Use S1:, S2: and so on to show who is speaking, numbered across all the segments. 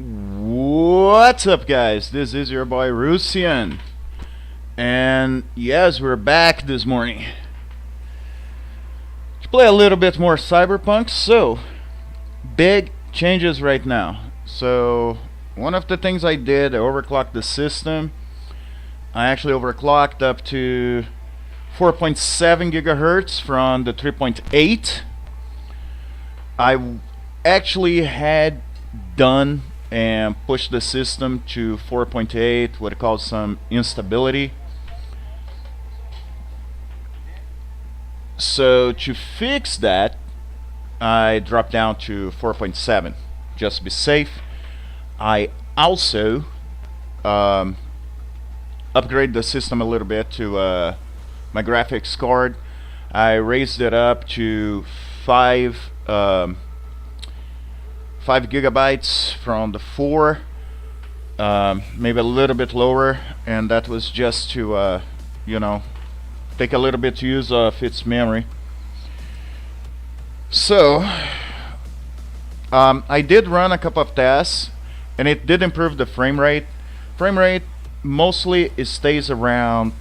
S1: What's up, guys? This is your boy Russian, and yes, we're back this morning to play a little bit more Cyberpunk. So, big changes right now. So, one of the things I did, I overclocked the system. I actually overclocked up to 4.7 gigahertz from the 3.8. I actually had done and pushed the system to 4.8, what it calls some instability. So to fix that, I dropped down to 4.7 just to be safe. I also upgrade the system a little bit to my graphics card. I raised it up to 5 gigabytes from the 4, maybe a little bit lower, and that was just to take a little bit use of its memory. So I did run a couple of tests, and it did improve the frame rate. Frame rate mostly it stays around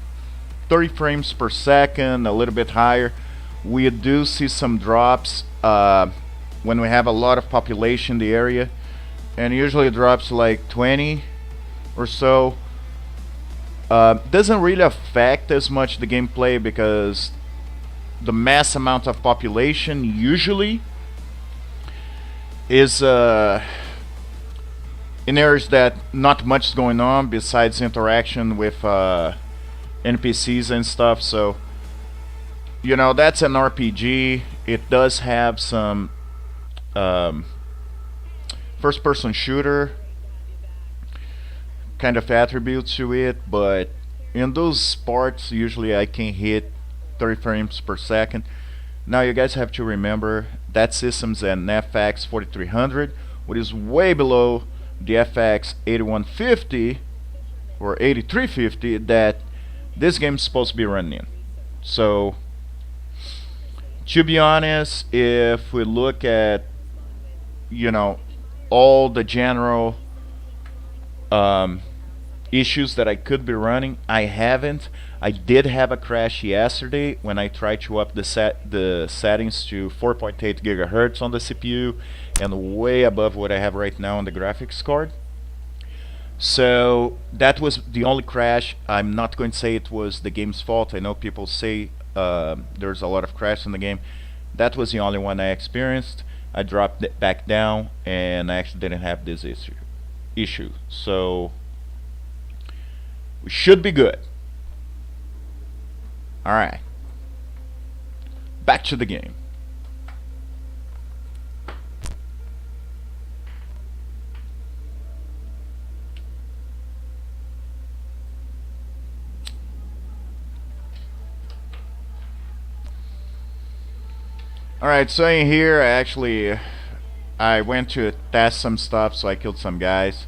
S1: 30 frames per second, a little bit higher. We do see some drops when we have a lot of population in the area, and usually it drops like 20 or so. Doesn't really affect as much the gameplay because the mass amount of population usually is in areas that not much is going on besides interaction with NPCs and stuff. So that's an RPG. It does have some first-person shooter kind of attributes to it, but in those parts usually I can hit 30 frames per second. Now you guys have to remember that system's an FX-4300, which is way below the FX-8150 or 8350 that this game is supposed to be running in. So to be honest, if we look at all the general issues that I could be running, I haven't. I did have a crash yesterday when I tried to up the settings to 4.8 gigahertz on the CPU and way above what I have right now on the graphics card. So that was the only crash. I'm not going to say it was the game's fault. I know people say there's a lot of crashes in the game. That was the only one I experienced. I dropped it back down and I actually didn't have this issue. So we should be good. Alright, back to the game. Alright, so in here I went to test some stuff, so I killed some guys.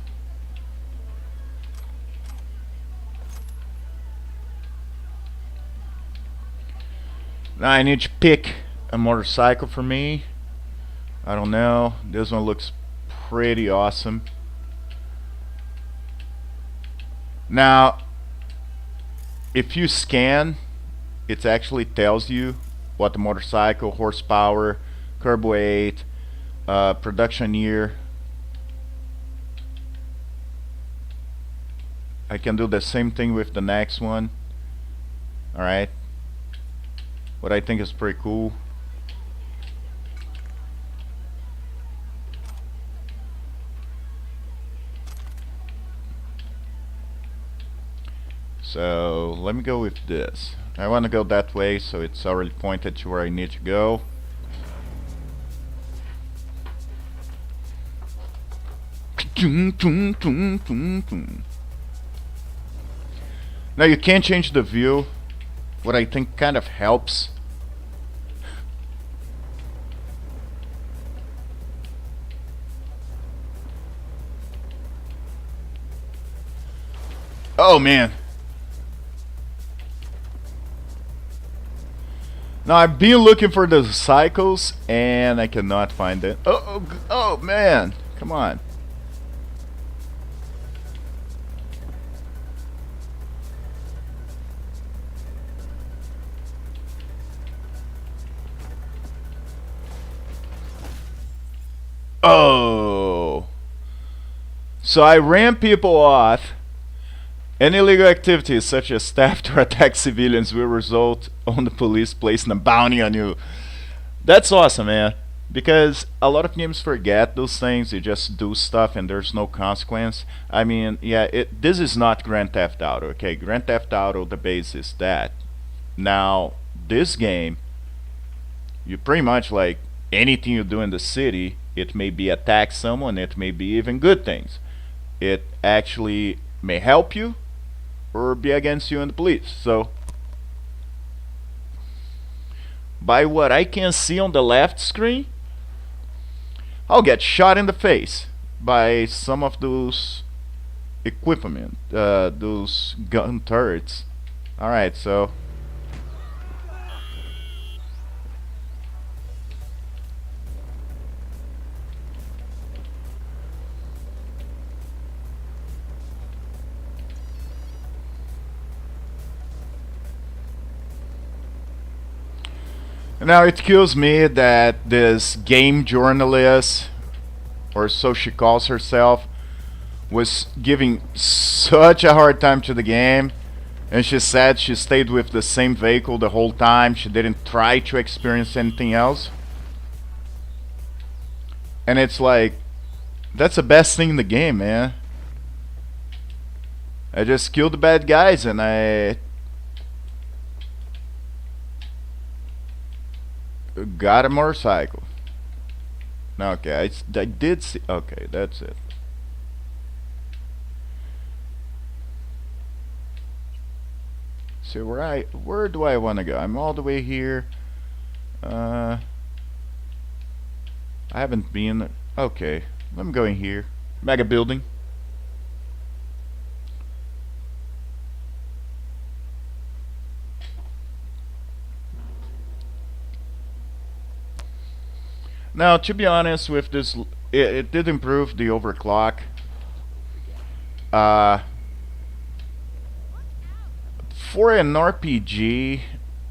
S1: Now I need to pick a motorcycle for me. I don't know, this one looks pretty awesome. Now if you scan, it actually tells you what the motorcycle, horsepower, curb weight, production year. I can do the same thing with the next one. Alright, what I think is pretty cool. So let me go with this. I want to go that way, so it's already pointed to where I need to go. Now you can change the view, what I think kind of helps. Oh man. Now I've been looking for the cycles and I cannot find it. Oh man, come on. Oh. So I ran people off. Any illegal activities such as theft or attack civilians will result on the police placing a bounty on you. That's awesome, man. Because a lot of games forget those things. You just do stuff and there's no consequence. I mean, yeah, this is not Grand Theft Auto, okay? Grand Theft Auto, the base is that. Now, this game, you pretty much like anything you do in the city, it may be attack someone, it may be even good things. It actually may help you or be against you and the police. So, by what I can see on the left screen, I'll get shot in the face by some of those equipment, those gun turrets. Alright, so now it kills me that this game journalist, or so she calls herself, was giving such a hard time to the game, and she said she stayed with the same vehicle the whole time. She didn't try to experience anything else. And it's like, that's the best thing in the game, man. I just killed the bad guys and I got a motorcycle. No, okay, I did see. Okay, that's it. So where do I want to go? I'm all the way here. I haven't been. Okay, I'm going here. Mega building. Now, to be honest, with this, it did improve the overclock. For an RPG,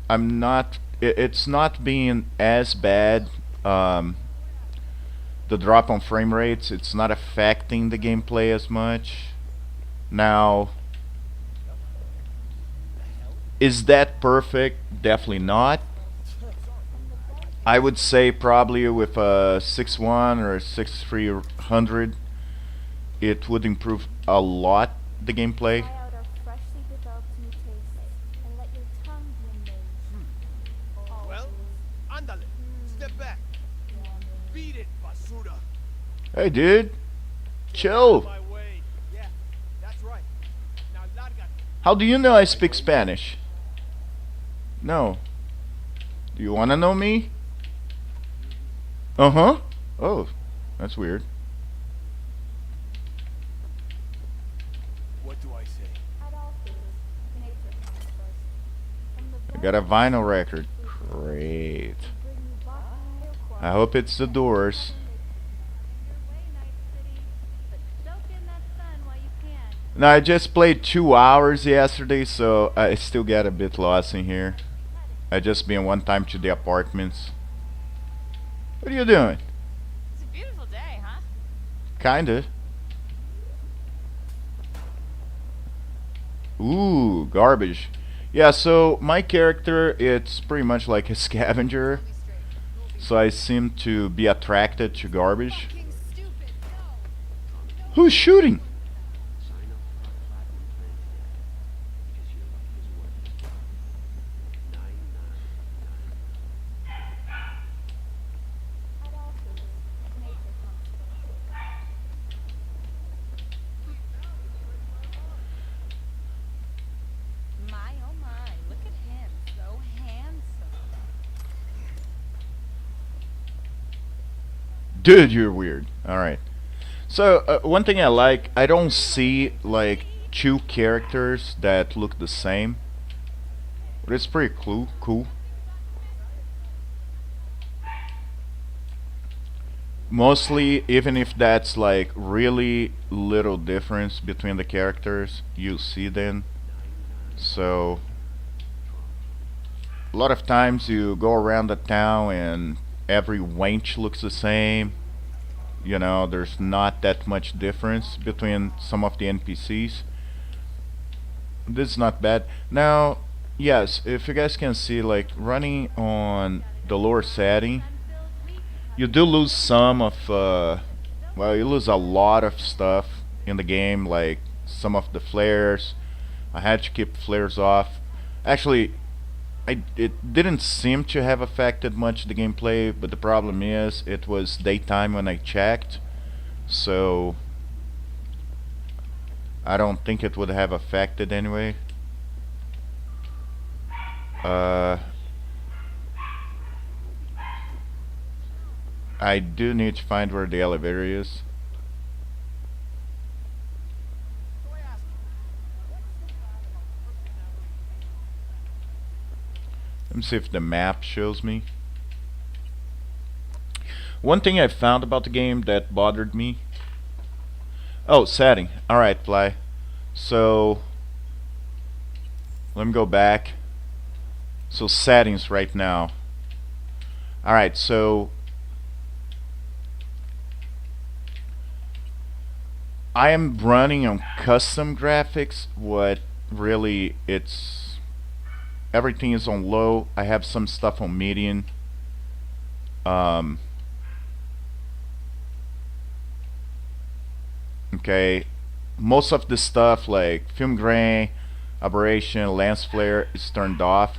S1: I'm not. It's not being as bad. The drop on frame rates, it's not affecting the gameplay as much. Now, is that perfect? Definitely not. I would say probably with a 6.1 or a 6300, it would improve a lot the gameplay.
S2: Well, andale, step back. Beat it, basura.
S1: Hey, dude, chill.
S2: Yeah, that's right. Now, larga.
S1: How do you know I speak Spanish? No. Do you want to know me? Uh-huh. Oh, that's weird.
S2: What do I say?
S1: I got a vinyl record. Great. I hope it's the Doors. Now, I just played 2 hours yesterday, so I still get a bit lost in here. I just been one time to the apartments. What are you doing?
S3: It's a beautiful day, huh?
S1: Kinda. Ooh, garbage. Yeah, so my character, it's pretty much like a scavenger. So I seem to be attracted to garbage. Who's shooting? Dude, you're weird. Alright. So, one thing I like, I don't see, like, two characters that look the same. But it's pretty cool. Mostly, even if that's, like, really little difference between the characters, you see them. So, a lot of times you go around the town and every wench looks the same. You know, there's not that much difference between some of the NPCs. This is not bad. Now, yes, if you guys can see, like running on the lower setting, you do lose some of, well, you lose a lot of stuff in the game, like some of the flares. I had to keep flares off. Actually, it didn't seem to have affected much the gameplay, but the problem is it was daytime when I checked, so I don't think it would have affected anyway. I do need to find where the elevator is. Let me see if the map shows me. One thing I found about the game that bothered me. Oh, setting. Alright, Fly. So, let me go back. So, settings right now. Alright, so I am running on custom graphics. What really, it's everything is on low. I have some stuff on medium. Okay, most of the stuff like film grain, aberration, lens flare is turned off.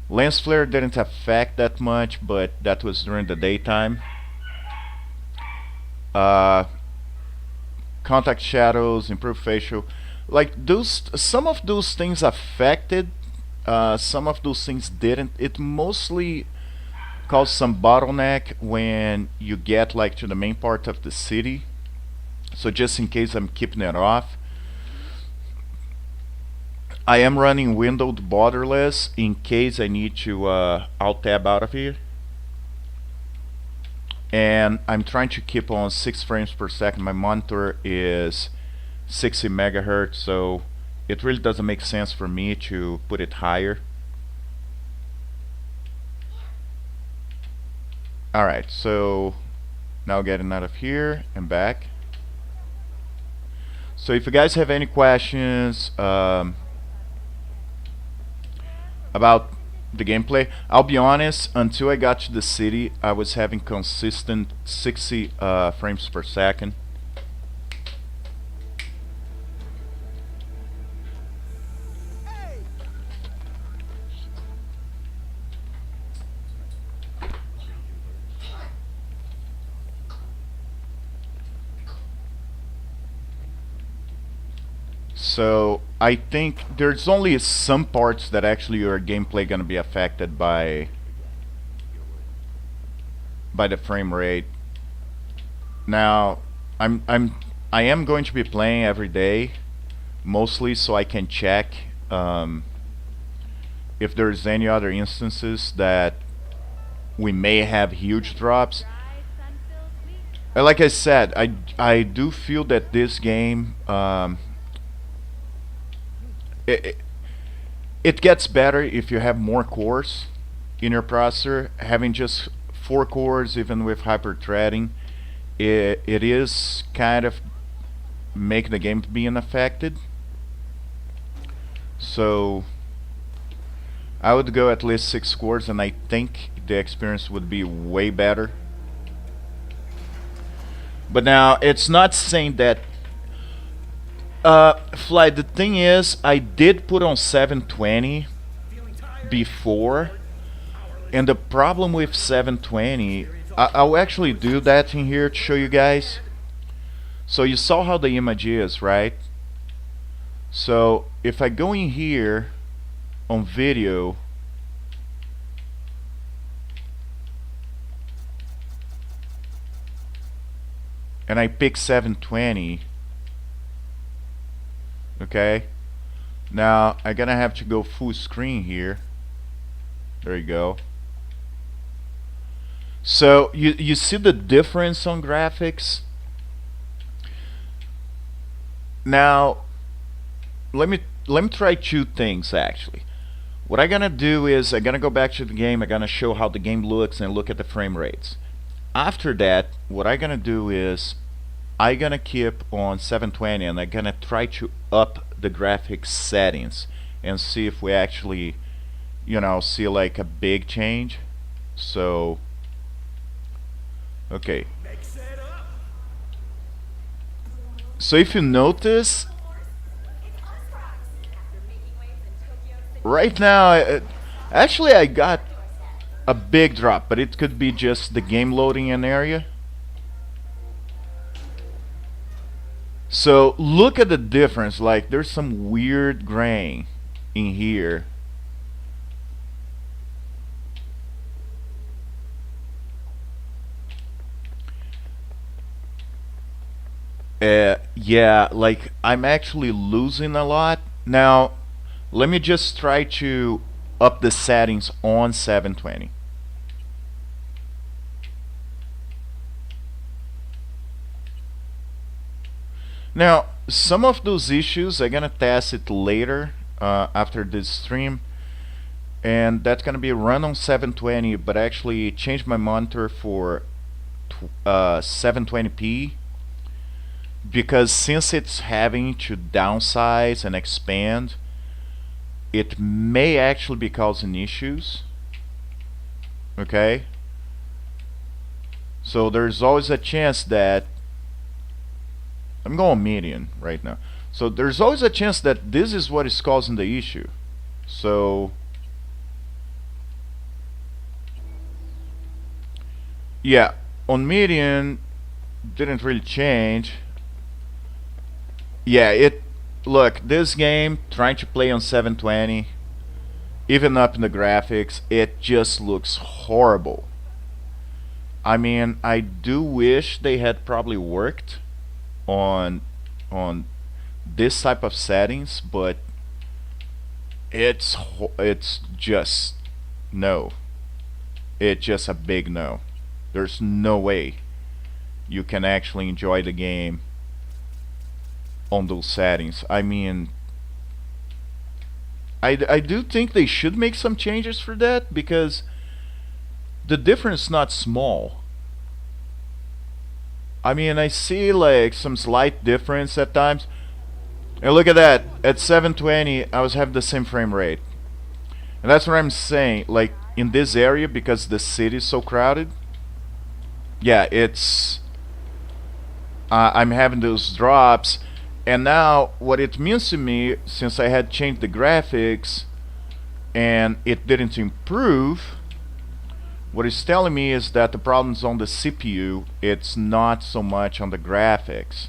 S1: Lens flare didn't affect that much, but that was during the daytime. Contact shadows, improved facial, like those, some of those things affected, some of those things didn't. It mostly caused some bottleneck when you get like to the main part of the city. So just in case, I'm keeping it off. I am running windowed borderless in case I need to alt tab out of here. And I'm trying to keep on 6 frames per second. My monitor is 60 megahertz, so it really doesn't make sense for me to put it higher. Alright, so now getting out of here and back. So if you guys have any questions about the gameplay, I'll be honest, until I got to the city I was having consistent 60 frames per second. So I think there's only some parts that actually your gameplay gonna be affected by the frame rate. Now I am going to be playing every day, mostly so I can check if there's any other instances that we may have huge drops. Like I said, I do feel that this game it gets better if you have more cores in your processor. Having just 4 cores, even with hyper-threading, it is kind of make the game being affected. So I would go at least 6 cores, and I think the experience would be way better. But now it's not saying that Fly, the thing is, I did put on 720 before, and the problem with 720, I'll actually do that in here to show you guys. So you saw how the image is, right? So if I go in here on video, and I pick 720, okay, now I'm gonna have to go full screen here. There you go. So you see the difference on graphics. Now let me try 2 things actually. What I'm gonna do is I'm gonna go back to the game, I'm gonna show how the game looks and look at the frame rates. after that, what I'm gonna do is I'm gonna keep on 720 and I'm gonna try to up the graphics settings and see if we actually, see like a big change. So, okay. So if you notice, right now, actually I got a big drop, but it could be just the game loading an area. So look at the difference, like there's some weird graying in here. Yeah, like I'm actually losing a lot. Now, let me just try to up the settings on 720. Now, some of those issues I'm gonna test it later after this stream, and that's gonna be run on 720, but actually change my monitor for 720p, because since it's having to downsize and expand, it may actually be causing issues. Okay, so there's always a chance that I'm going median right now. So there's always a chance that this is what is causing the issue. So yeah, on median didn't really change. Yeah, look, this game trying to play on 720, even up in the graphics, it just looks horrible. I mean, I do wish they had probably worked on this type of settings, but it's just no. It's just a big no. There's no way you can actually enjoy the game on those settings. I mean, I do think they should make some changes for that, because the difference is not small. I mean, I see like some slight difference at times. And look at that. At 720, I was having the same frame rate. And that's what I'm saying. Like, in this area, because the city is so crowded, yeah, it's... I'm having those drops. And now, what it means to me, since I had changed the graphics, and it didn't improve, what it's telling me is that the problem's on the CPU, it's not so much on the graphics.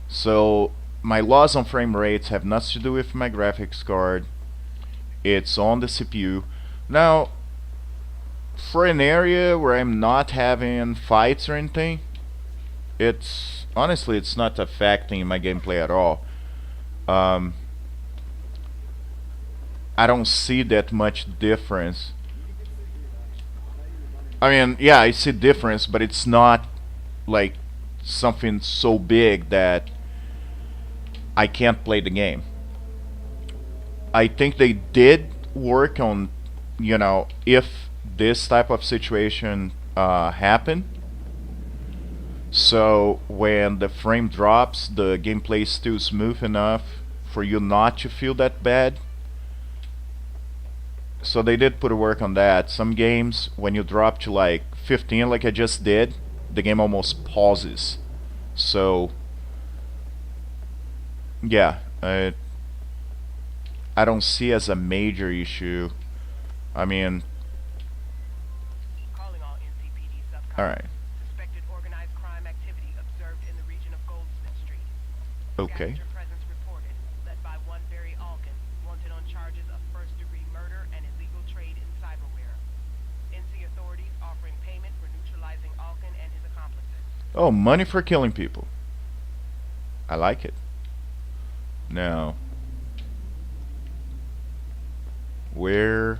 S1: So my loss on frame rates have nothing to do with my graphics card, it's on the CPU. Now, for an area where I'm not having fights or anything, it's honestly, it's not affecting my gameplay at all. I don't see that much difference. I mean, yeah, I see difference, but it's not like something so big that I can't play the game. I think they did work on, if this type of situation happened. So when the frame drops, the gameplay is still smooth enough for you not to feel that bad. So they did put a work on that. Some games, when you drop to like 15 like I just did, the game almost pauses. So yeah, I don't see as a major issue. I mean, alright. Okay. Oh, money for killing people. I like it. Now, where...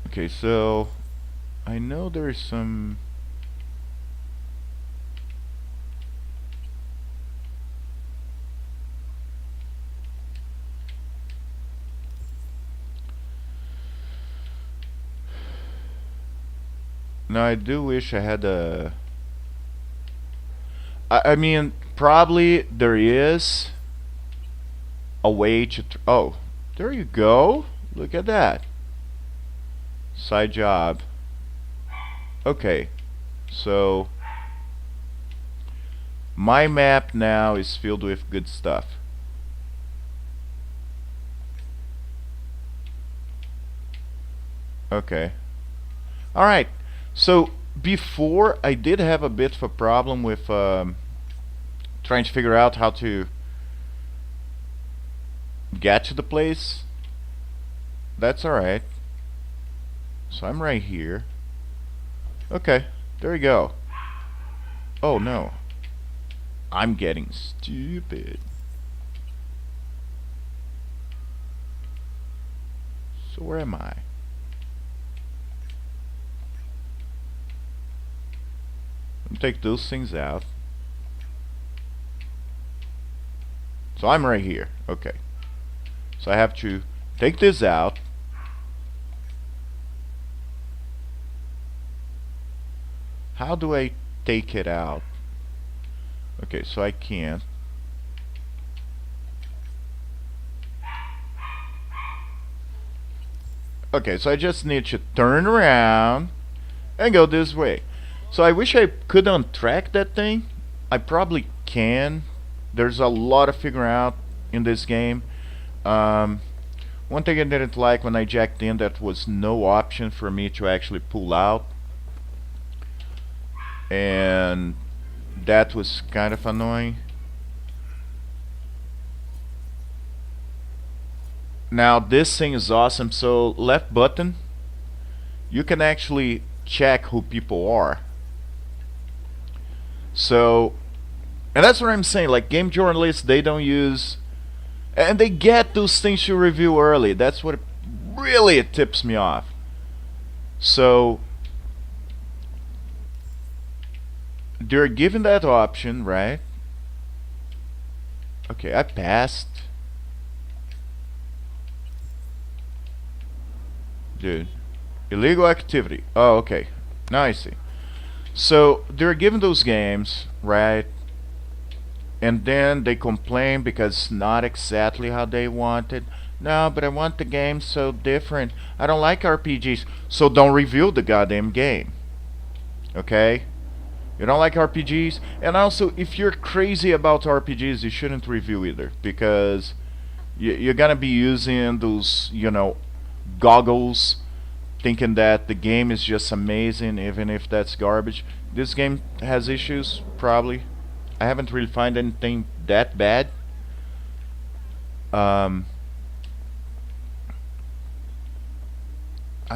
S1: Okay, so I know there's some... Now I do wish I had a. I mean, probably there is a way to. Oh, there you go. Look at that. Side job. Okay, so my map now is filled with good stuff. Okay. Alright, so before I did have a bit of a problem with trying to figure out how to get to the place. That's alright. So I'm right here. Okay, there we go. Oh no. I'm getting stupid. So where am I? Take those things out. So I'm right here. Okay. So I have to take this out. How do I take it out? Okay, so I can't. Okay, so I just need to turn around and go this way. So I wish I could untrack that thing. I probably can. There's a lot of figuring out in this game. One thing I didn't like when I jacked in, that was no option for me to actually pull out. And that was kind of annoying. Now this thing is awesome. So left button, you can actually check who people are. So, and that's what I'm saying, like game journalists, they don't use, and they get those things to review early. That's what really it tips me off. So they're given that option, right? Okay, I passed. Dude, illegal activity. Oh, okay. Now I see. So they're given those games, right? And then they complain because it's not exactly how they wanted. No, but I want the game so different. I don't like RPGs. So don't review the goddamn game. Okay? You don't like RPGs? And also, if you're crazy about RPGs, you shouldn't review either. Because you're gonna be using those, you know, goggles, thinking that the game is just amazing, even if that's garbage. This game has issues, probably. I haven't really found anything that bad. I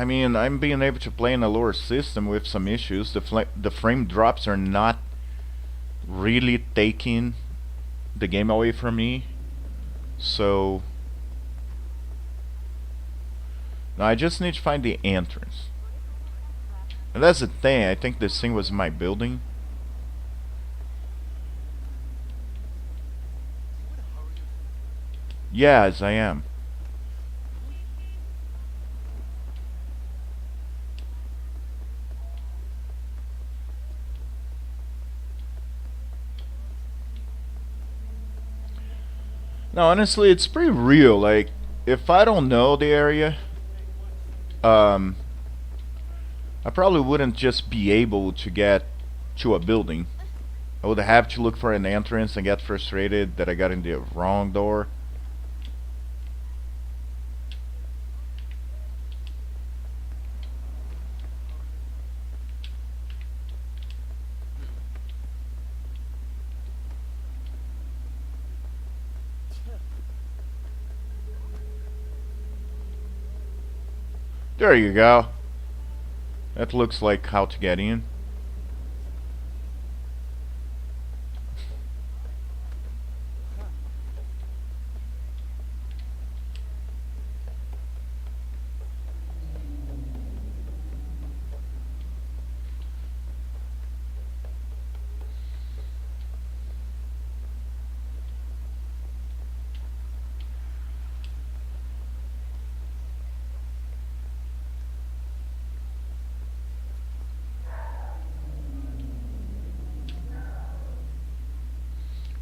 S1: mean, I'm being able to play in a lower system with some issues. The frame drops are not really taking the game away from me. So now I just need to find the entrance. And that's the thing, I think this thing was in my building. Yes, I am. No, honestly, it's pretty real. Like, if I don't know the area, I probably wouldn't just be able to get to a building. I would have to look for an entrance and get frustrated that I got in the wrong door. There you go. That looks like how to get in.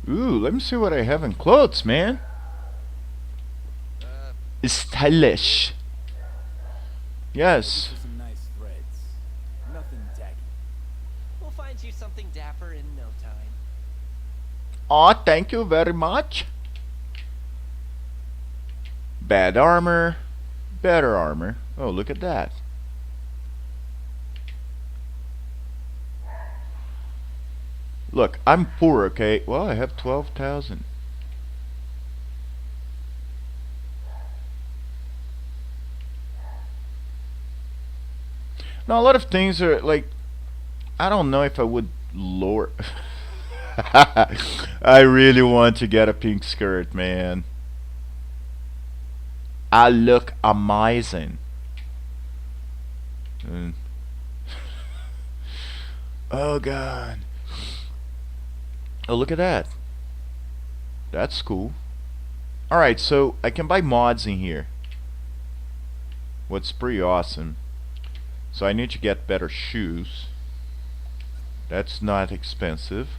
S1: Ooh, let me see what I have in clothes, man. Stylish. Yes.
S4: Some nice threads. Nothing tacky.
S5: We'll find you something dapper in no time.
S1: Aw, thank you very much. Bad armor. Better armor. Oh, look at that. Look, I'm poor, okay? Well, I have 12,000. Now, a lot of things are like, I don't know if I would lower. I really want to get a pink skirt, man. I look amazing. Oh, God. Oh, look at that. That's cool. Alright, so I can buy mods in here. What's pretty awesome. So I need to get better shoes. That's not expensive.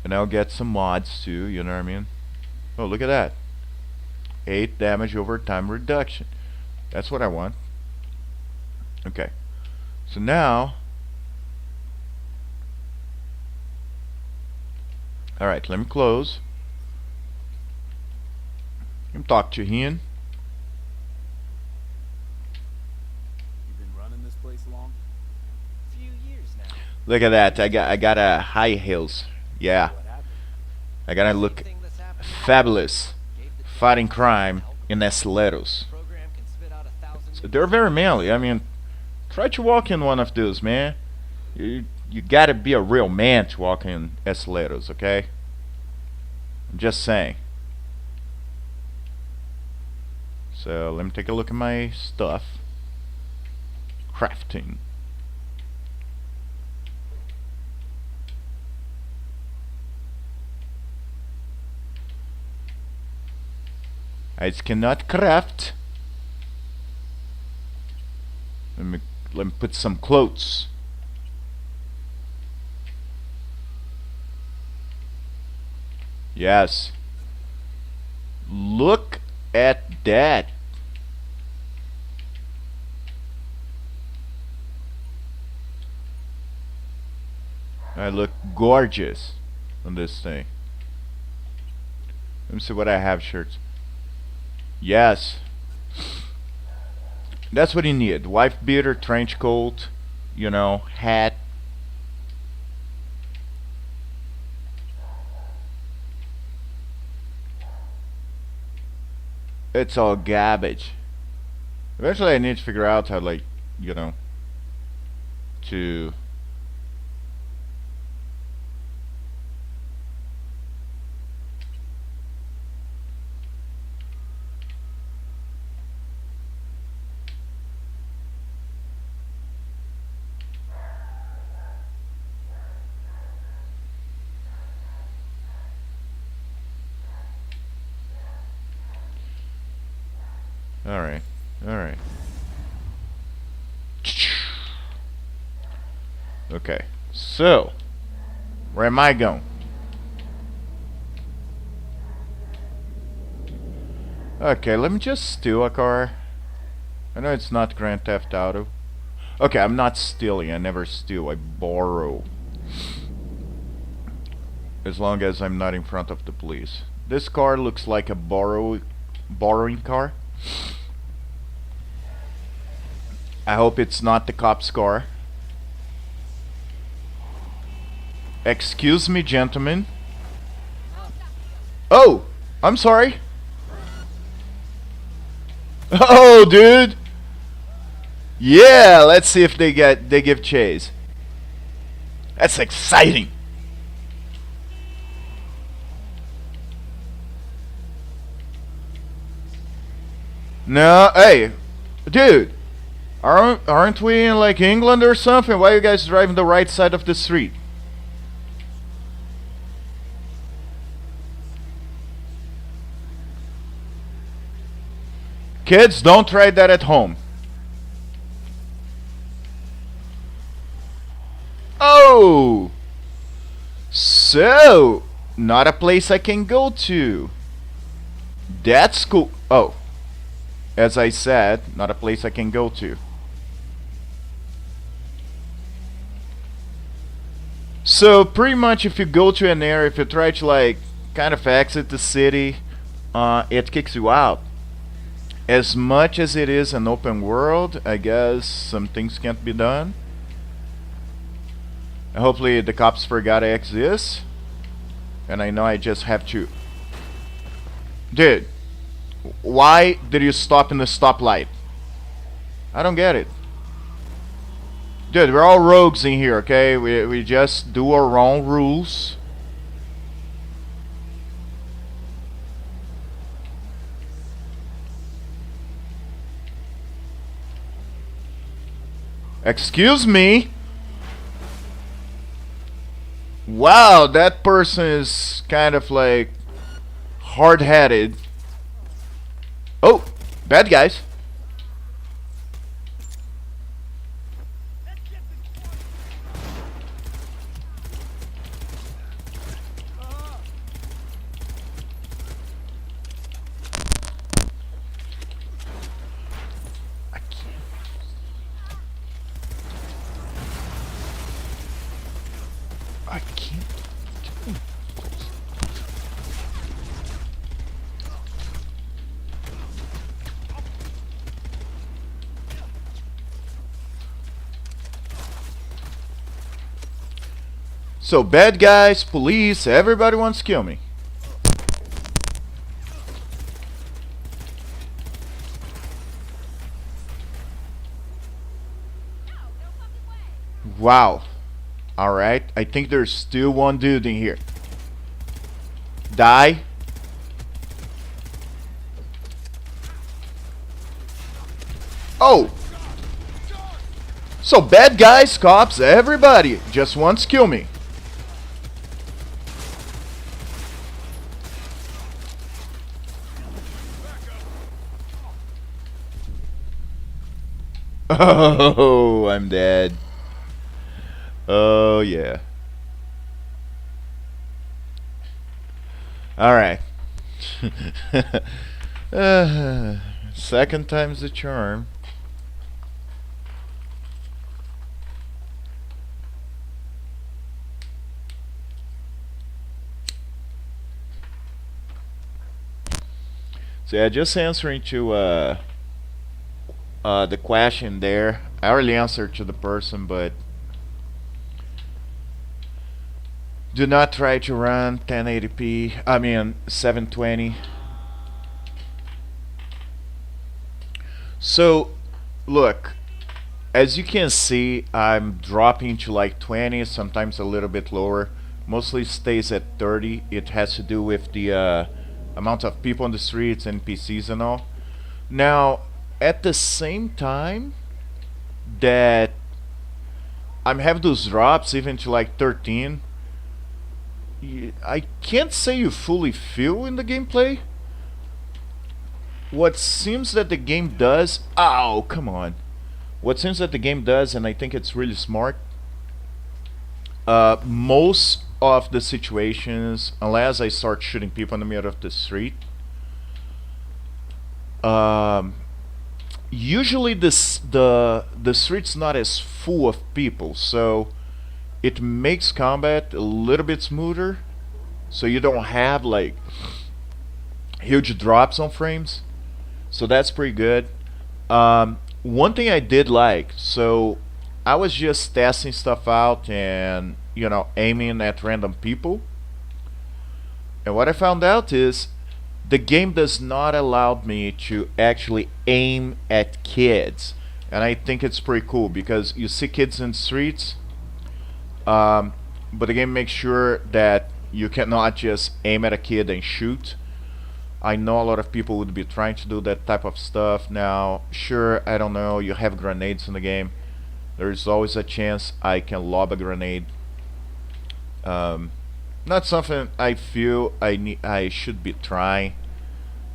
S1: And I'll get some mods too, you know what I mean? Oh, look at that. 8 damage over time reduction. That's what I want. Okay. So now... Alright, let me close. Let me talk to Ian.
S4: You've been running this place long?
S5: Few years now.
S1: Look at that. I got a high heels. Yeah.
S4: What happened?
S1: I gotta look
S5: Thing that's happened
S1: fabulous.
S5: gave the
S1: Fighting crime in aceleros.
S5: program can spit out 1,000.
S1: So they're very manly. I mean, try to walk in one of those, man. You gotta be a real man to walk in aceleros, okay? I'm just saying. So let me take a look at my stuff. Crafting. I cannot craft. Let me put some clothes. Yes. Look at that. I look gorgeous on this thing. Let me see what I have shirts. Yes. That's what you need. Wife beater, trench coat, you know, hat. It's all garbage. Eventually I need to figure out how, like, you know, to... Alright, alright. Okay, so where am I going? Okay, let me just steal a car. I know it's not Grand Theft Auto. Okay, I'm not stealing. I never steal. I borrow. As long as I'm not in front of the police. This car looks like a borrowing car. I hope it's not the cop's car. Excuse me, gentlemen. Oh, I'm sorry. Oh, dude. Yeah, let's see if they give chase. That's exciting. No, hey, dude. Aren't we in like England or something? Why are you guys driving the right side of the street? Kids, don't try that at home. Oh! So, Not a place I can go to. That's cool. Oh, as I said, not a place I can go to. So pretty much if you go to an area, if you try to like kind of exit the city, it kicks you out. As much as it is an open world, I guess some things can't be done. Hopefully the cops forgot I exist. And I know I just have to... Dude, why did you stop in the stoplight? I don't get it. Dude, we're all rogues in here, okay? We just do our own rules. Excuse me? Wow, that person is kind of like hard-headed. Oh, bad guys. I can't. So bad guys, police, everybody wants to kill me. Wow. Alright, I think there's still one dude in here. Die. Oh! So bad guys, cops, everybody just wants to kill me. Oh, I'm dead. Oh, yeah. Alright. Second time's the charm. So yeah, just answering to the question there. I already answered to the person, but do not try to run 1080p. I mean 720. So look, as you can see, I'm dropping to like 20, sometimes a little bit lower. Mostly stays at 30. It has to do with the amount of people on the streets, NPCs and all. Now, at the same time that I'm having those drops even to like 13, I can't say you fully feel in the gameplay. What seems that the game does... Ow, come on. What seems that the game does, and I think it's really smart, most of the situations, unless I start shooting people in the middle of the street, usually the street's not as full of people, so it makes combat a little bit smoother, so you don't have like huge drops on frames. So that's pretty good. One thing I did like, so I was just testing stuff out and, you know, aiming at random people, and what I found out is the game does not allow me to actually aim at kids, and I think it's pretty cool because you see kids in the streets, but the game makes sure that you cannot just aim at a kid and shoot. I know a lot of people would be trying to do that type of stuff. Now, sure, I don't know, you have grenades in the game. There's always a chance I can lob a grenade. Not something I feel I should be trying.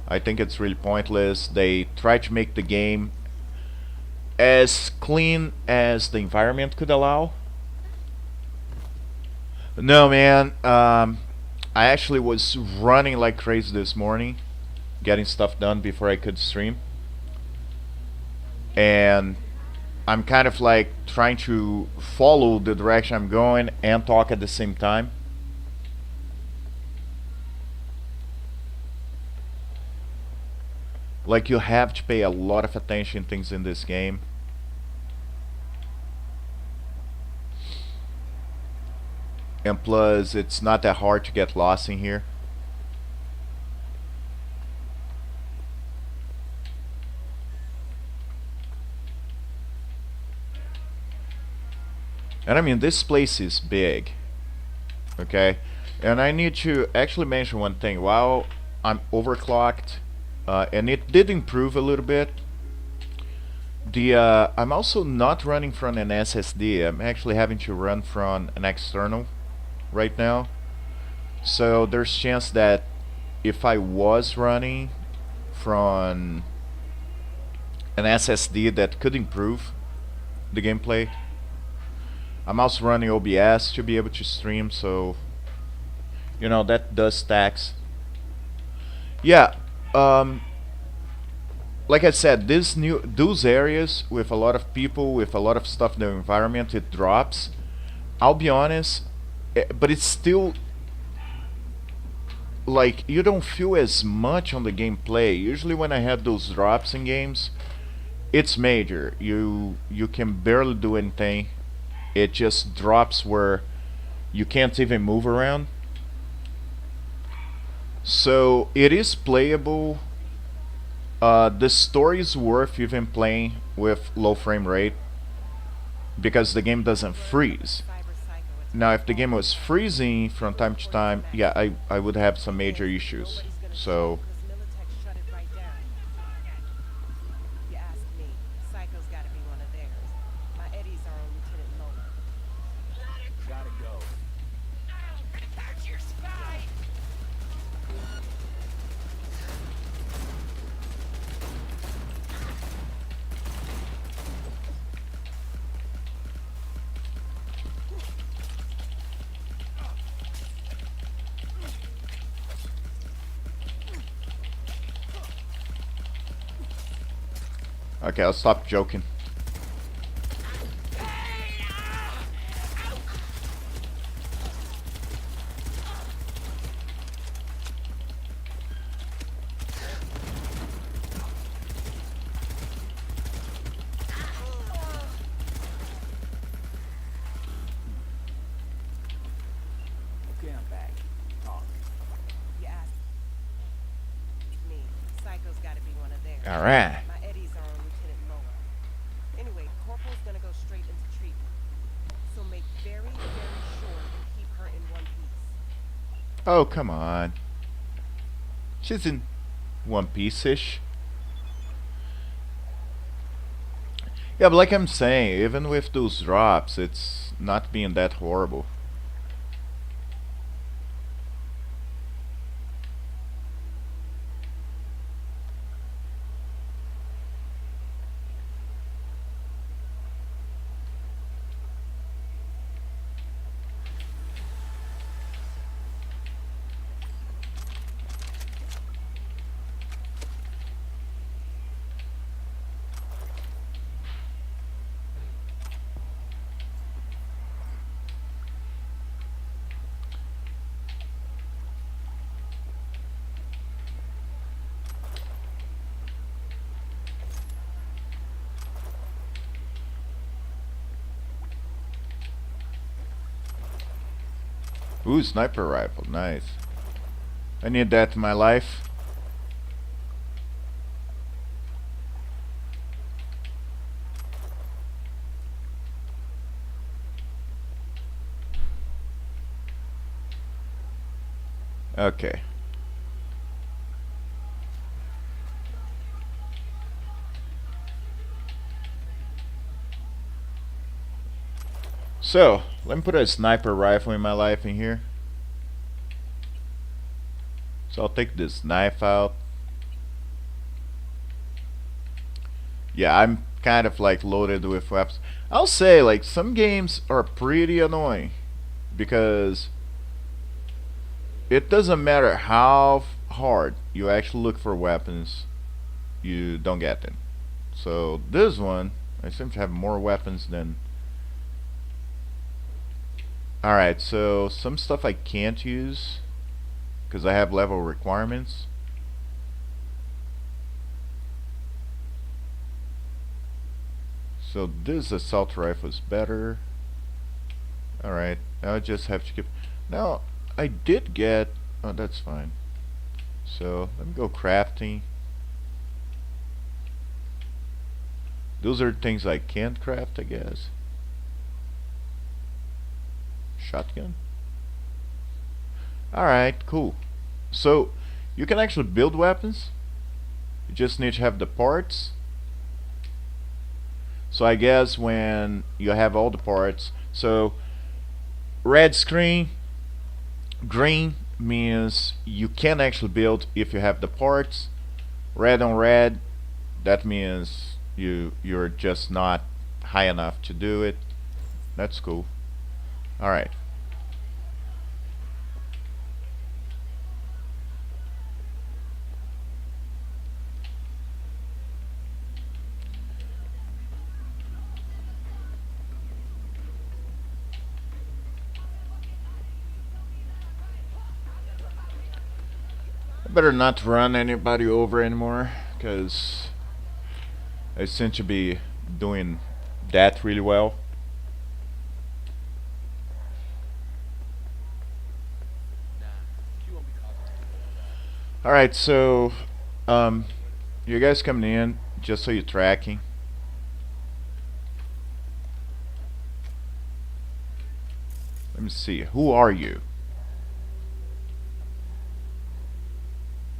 S1: I think it's really pointless. They try to make the game as clean as the environment could allow. No, man. I actually was running like crazy this morning, getting stuff done before I could stream. And I'm kind of like trying to follow the direction I'm going and talk at the same time. Like, you have to pay a lot of attention to things in this game. And plus, it's not that hard to get lost in here. And I mean, this place is big. Okay? And I need to actually mention one thing. While I'm overclocked, and it did improve a little bit, I'm also not running from an SSD. I'm actually having to run from an external right now. So there's chance that if I was running from an SSD, that could improve the gameplay. I'm also running OBS to be able to stream, so you know that does tax. Yeah, like I said, those areas with a lot of people, with a lot of stuff in the environment, it drops. I'll be honest, but it's still like you don't feel as much on the gameplay. Usually when I have those drops in games, it's major. You can barely do anything. It just drops where you can't even move around. So it is playable. The story is worth even playing with low frame rate because the game doesn't freeze. Now if the game was freezing from time to time, yeah, I would have some major issues. So
S4: Gotta go.
S1: okay, I'll stop joking.
S4: Okay, I'm back. Talk.
S5: You asked me. Psycho's gotta be one of theirs.
S1: Alright.
S5: My eddies are on Lieutenant Moa. Anyway, Corporal's gonna go straight into treatment. So make very, very sure you keep her in one piece.
S1: Oh, come on. She's in One Piece-ish. Yeah, but like I'm saying, even with those drops, it's not being that horrible. Ooh, sniper rifle, nice. I need that in my life. Okay. So, let me put a sniper rifle in my life in here. So I'll take this knife out. Yeah, I'm kind of like loaded with weapons. I'll say like some games are pretty annoying because it doesn't matter how hard you actually look for weapons, you don't get them. So this one, I seem to have more weapons than. Alright, so some stuff I can't use because I have level requirements. So this assault rifle is better. Alright, I just have to keep. Now, I did get. Oh, that's fine. So, let me go crafting. Those are things I can't craft, I guess. Shotgun. Alright, cool. So, you can actually build weapons. You just need to have the parts. So I guess when you have all the parts, so red screen, green means you can actually build if you have the parts. Red on red, that means you're just not high enough to do it. That's cool. Alright. I better not run anybody over anymore, because I seem to be doing that really well. Alright, so you guys coming in, just so you're tracking. Let me see, who are you?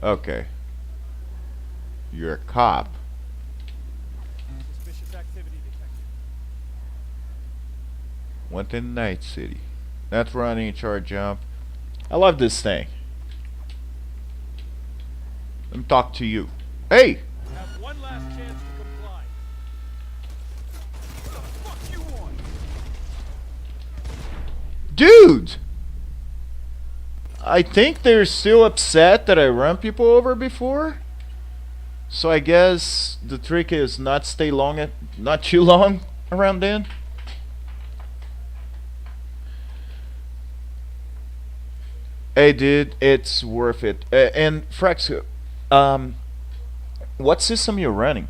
S1: Okay. You're a cop.
S2: Suspicious activity detected.
S1: Went in Night City. Not running, charge jump. I love this thing. Let me talk to you. Hey!
S2: Have one last chance to comply. What the fuck you want?
S1: Dude! I think they're still upset that I run people over before. So I guess the trick is not stay long, not too long around then. Hey dude, it's worth it. And Frex, what system you're running?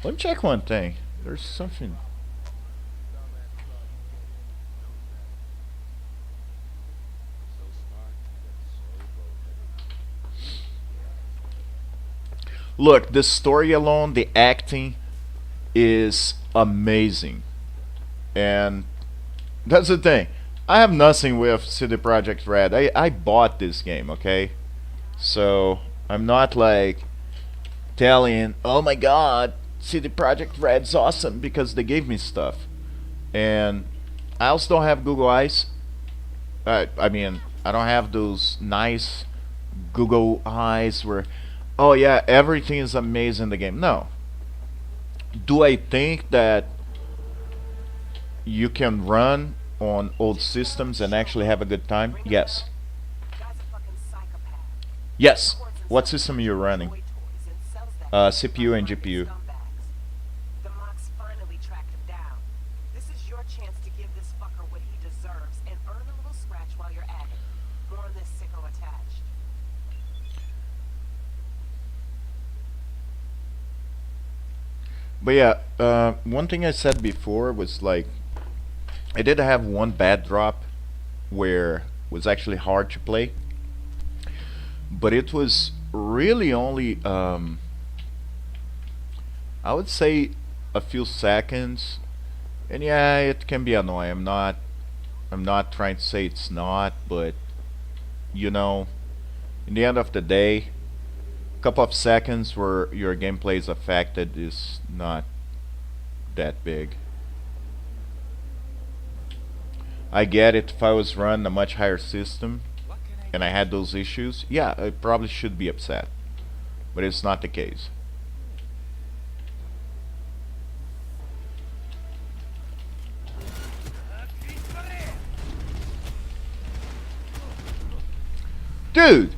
S1: Let me check one thing. There's something. Look, the story alone, the acting is amazing. And that's the thing. I have nothing with cdprojektred. I bought this game, okay? So I'm not like telling, oh my god, cdprojektred's awesome, because they gave me stuff. And I also don't have Google Eyes. I mean, I don't have those nice Google Eyes where, oh yeah, everything is amazing in the game. No. Do I think that you can run on old systems and actually have a good time? Yes. Yes. What system are you running? CPU and GPU.
S5: The Mox finally tracked him down. This is your chance to give this fucker what he deserves and earn a little scratch while you're at it. More on this sicko attached.
S1: But yeah, one thing I said before was like, I did have one bad drop where it was actually hard to play, but it was really only I would say a few seconds, and yeah, it can be annoying. I'm not trying to say it's not, but you know, in the end of the day, a couple of seconds where your gameplay is affected is not that big. I get it. If I was running a much higher system and I had those issues, yeah, I probably should be upset, but it's not the case. Dude!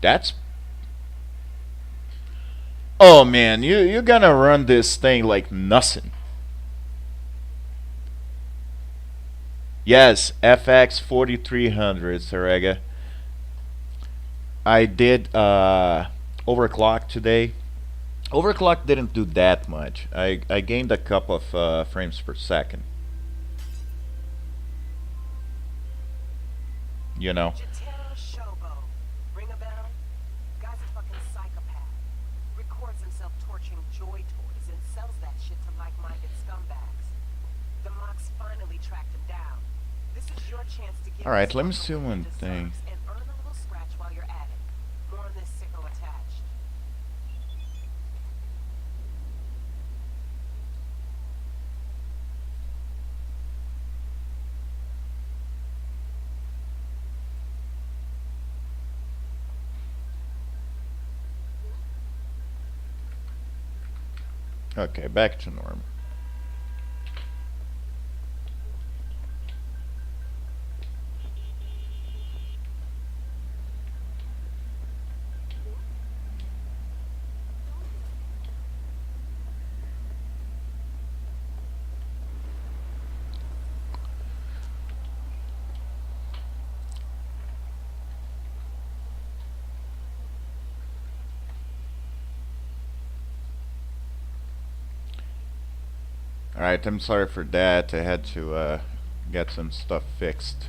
S1: That's... Oh man, you're gonna run this thing like nothing. Yes, FX-4300, Sarega. I did overclock today. Overclock didn't do that much. I gained a couple of frames per second. You know.
S5: Jatero Shobo. Ring a bell? Guy's a fucking psychopath. Records himself torching joy toys and sells that shit to like-minded scumbags. The Mox finally tracked him down. This is your chance to give
S1: Alright,
S5: this
S1: let me
S5: fucker
S1: see
S5: what he
S1: one thing.
S5: deserves and earn a little scratch while you're at it. More on this sicko attached.
S1: Okay, back to normal. Alright, I'm sorry for that. I had to get some stuff fixed.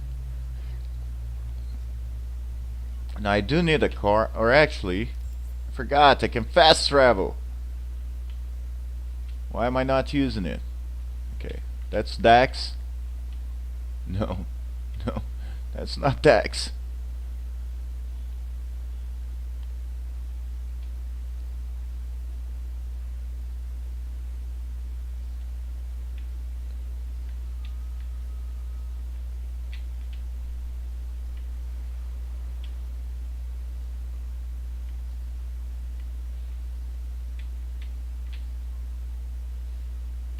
S1: Now I do need a car, or actually, I forgot, I can fast travel. Why am I not using it? Okay, that's Dax. No, no, that's not Dax.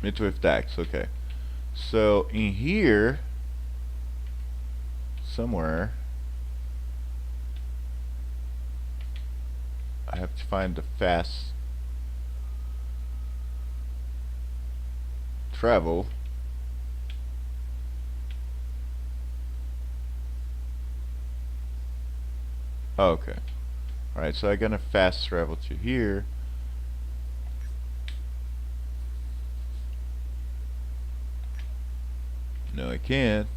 S1: Meet with Dax, okay. So in here, somewhere, I have to find the fast travel. Oh, okay. Alright, so I'm gonna fast travel to here. No, I can't.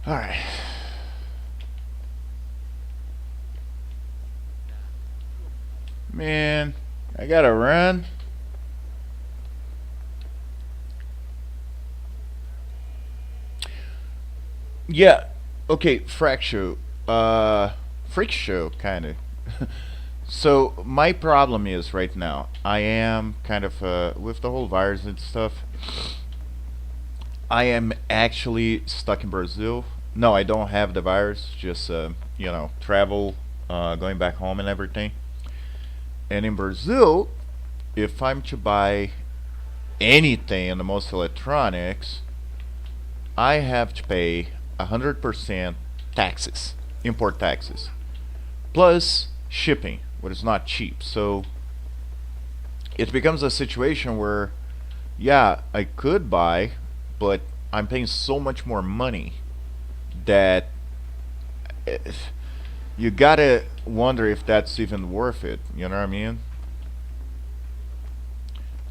S1: Alright. Man, I gotta run. Yeah, okay, freak show, kinda. So, my problem is right now, I am kind of, with the whole virus and stuff, I am actually stuck in Brazil. No, I don't have the virus, just, you know, travel, going back home and everything. And in Brazil, if I'm to buy anything in the most electronics, I have to pay 100% taxes, import taxes, plus shipping, which is not cheap. So it becomes a situation where, yeah, I could buy, but I'm paying so much more money that you gotta wonder if that's even worth it. You know what I mean?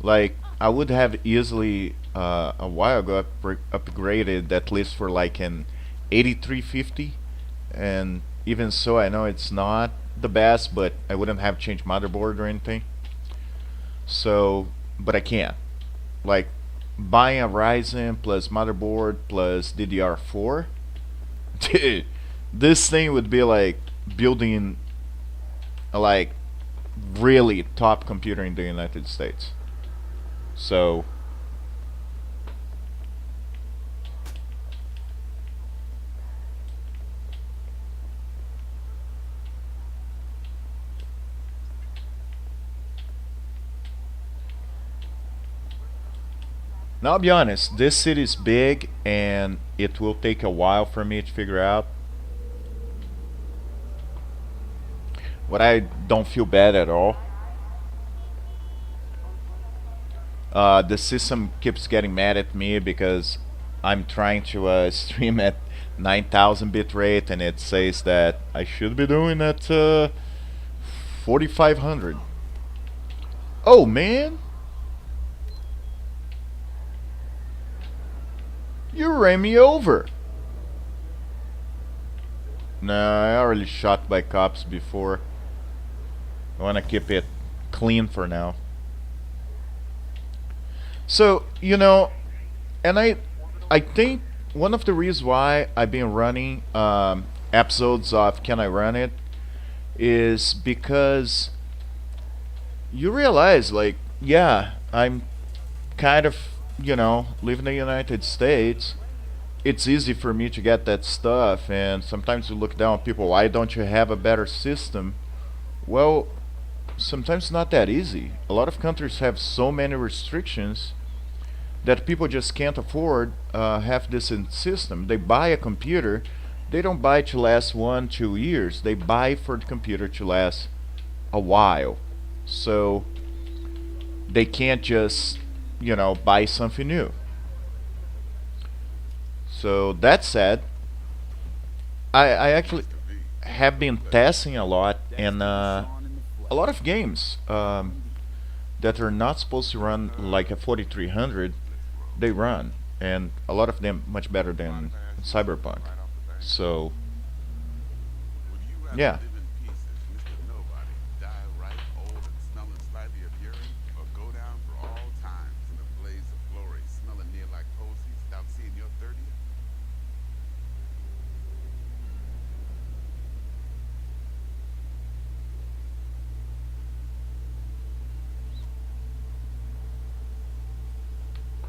S1: Like, I would have easily a while ago upgraded at least for like an 8350, and even so, I know it's not the best, but I wouldn't have changed motherboard or anything. So, but I can't. Like, buying a Ryzen plus motherboard plus DDR4 Dude, this thing would be like building a like really top computer in the United States. So now I'll be honest, this city is big and it will take a while for me to figure out. But I don't feel bad at all. The system keeps getting mad at me because I'm trying to stream at 9,000 bit rate and it says that I should be doing at 4,500. Oh man! You ran me over! Nah, I already shot by cops before. I wanna keep it clean for now. So, you know, and I think one of the reasons why I've been running episodes of Can I Run It is because you realize, like, yeah, I'm kind of, you know, living in the United States. It's easy for me to get that stuff, and sometimes you look down on people, why don't you have a better system? Well, sometimes it's not that easy. A lot of countries have so many restrictions that people just can't afford half decent system. They buy a computer, they don't buy to last 1-2 years. They buy for the computer to last a while. So they can't just, you know, buy something new. So that said, I actually have been testing a lot, and a lot of games that are not supposed to run like a 4300, they run, and a lot of them much better than Cyberpunk. So yeah.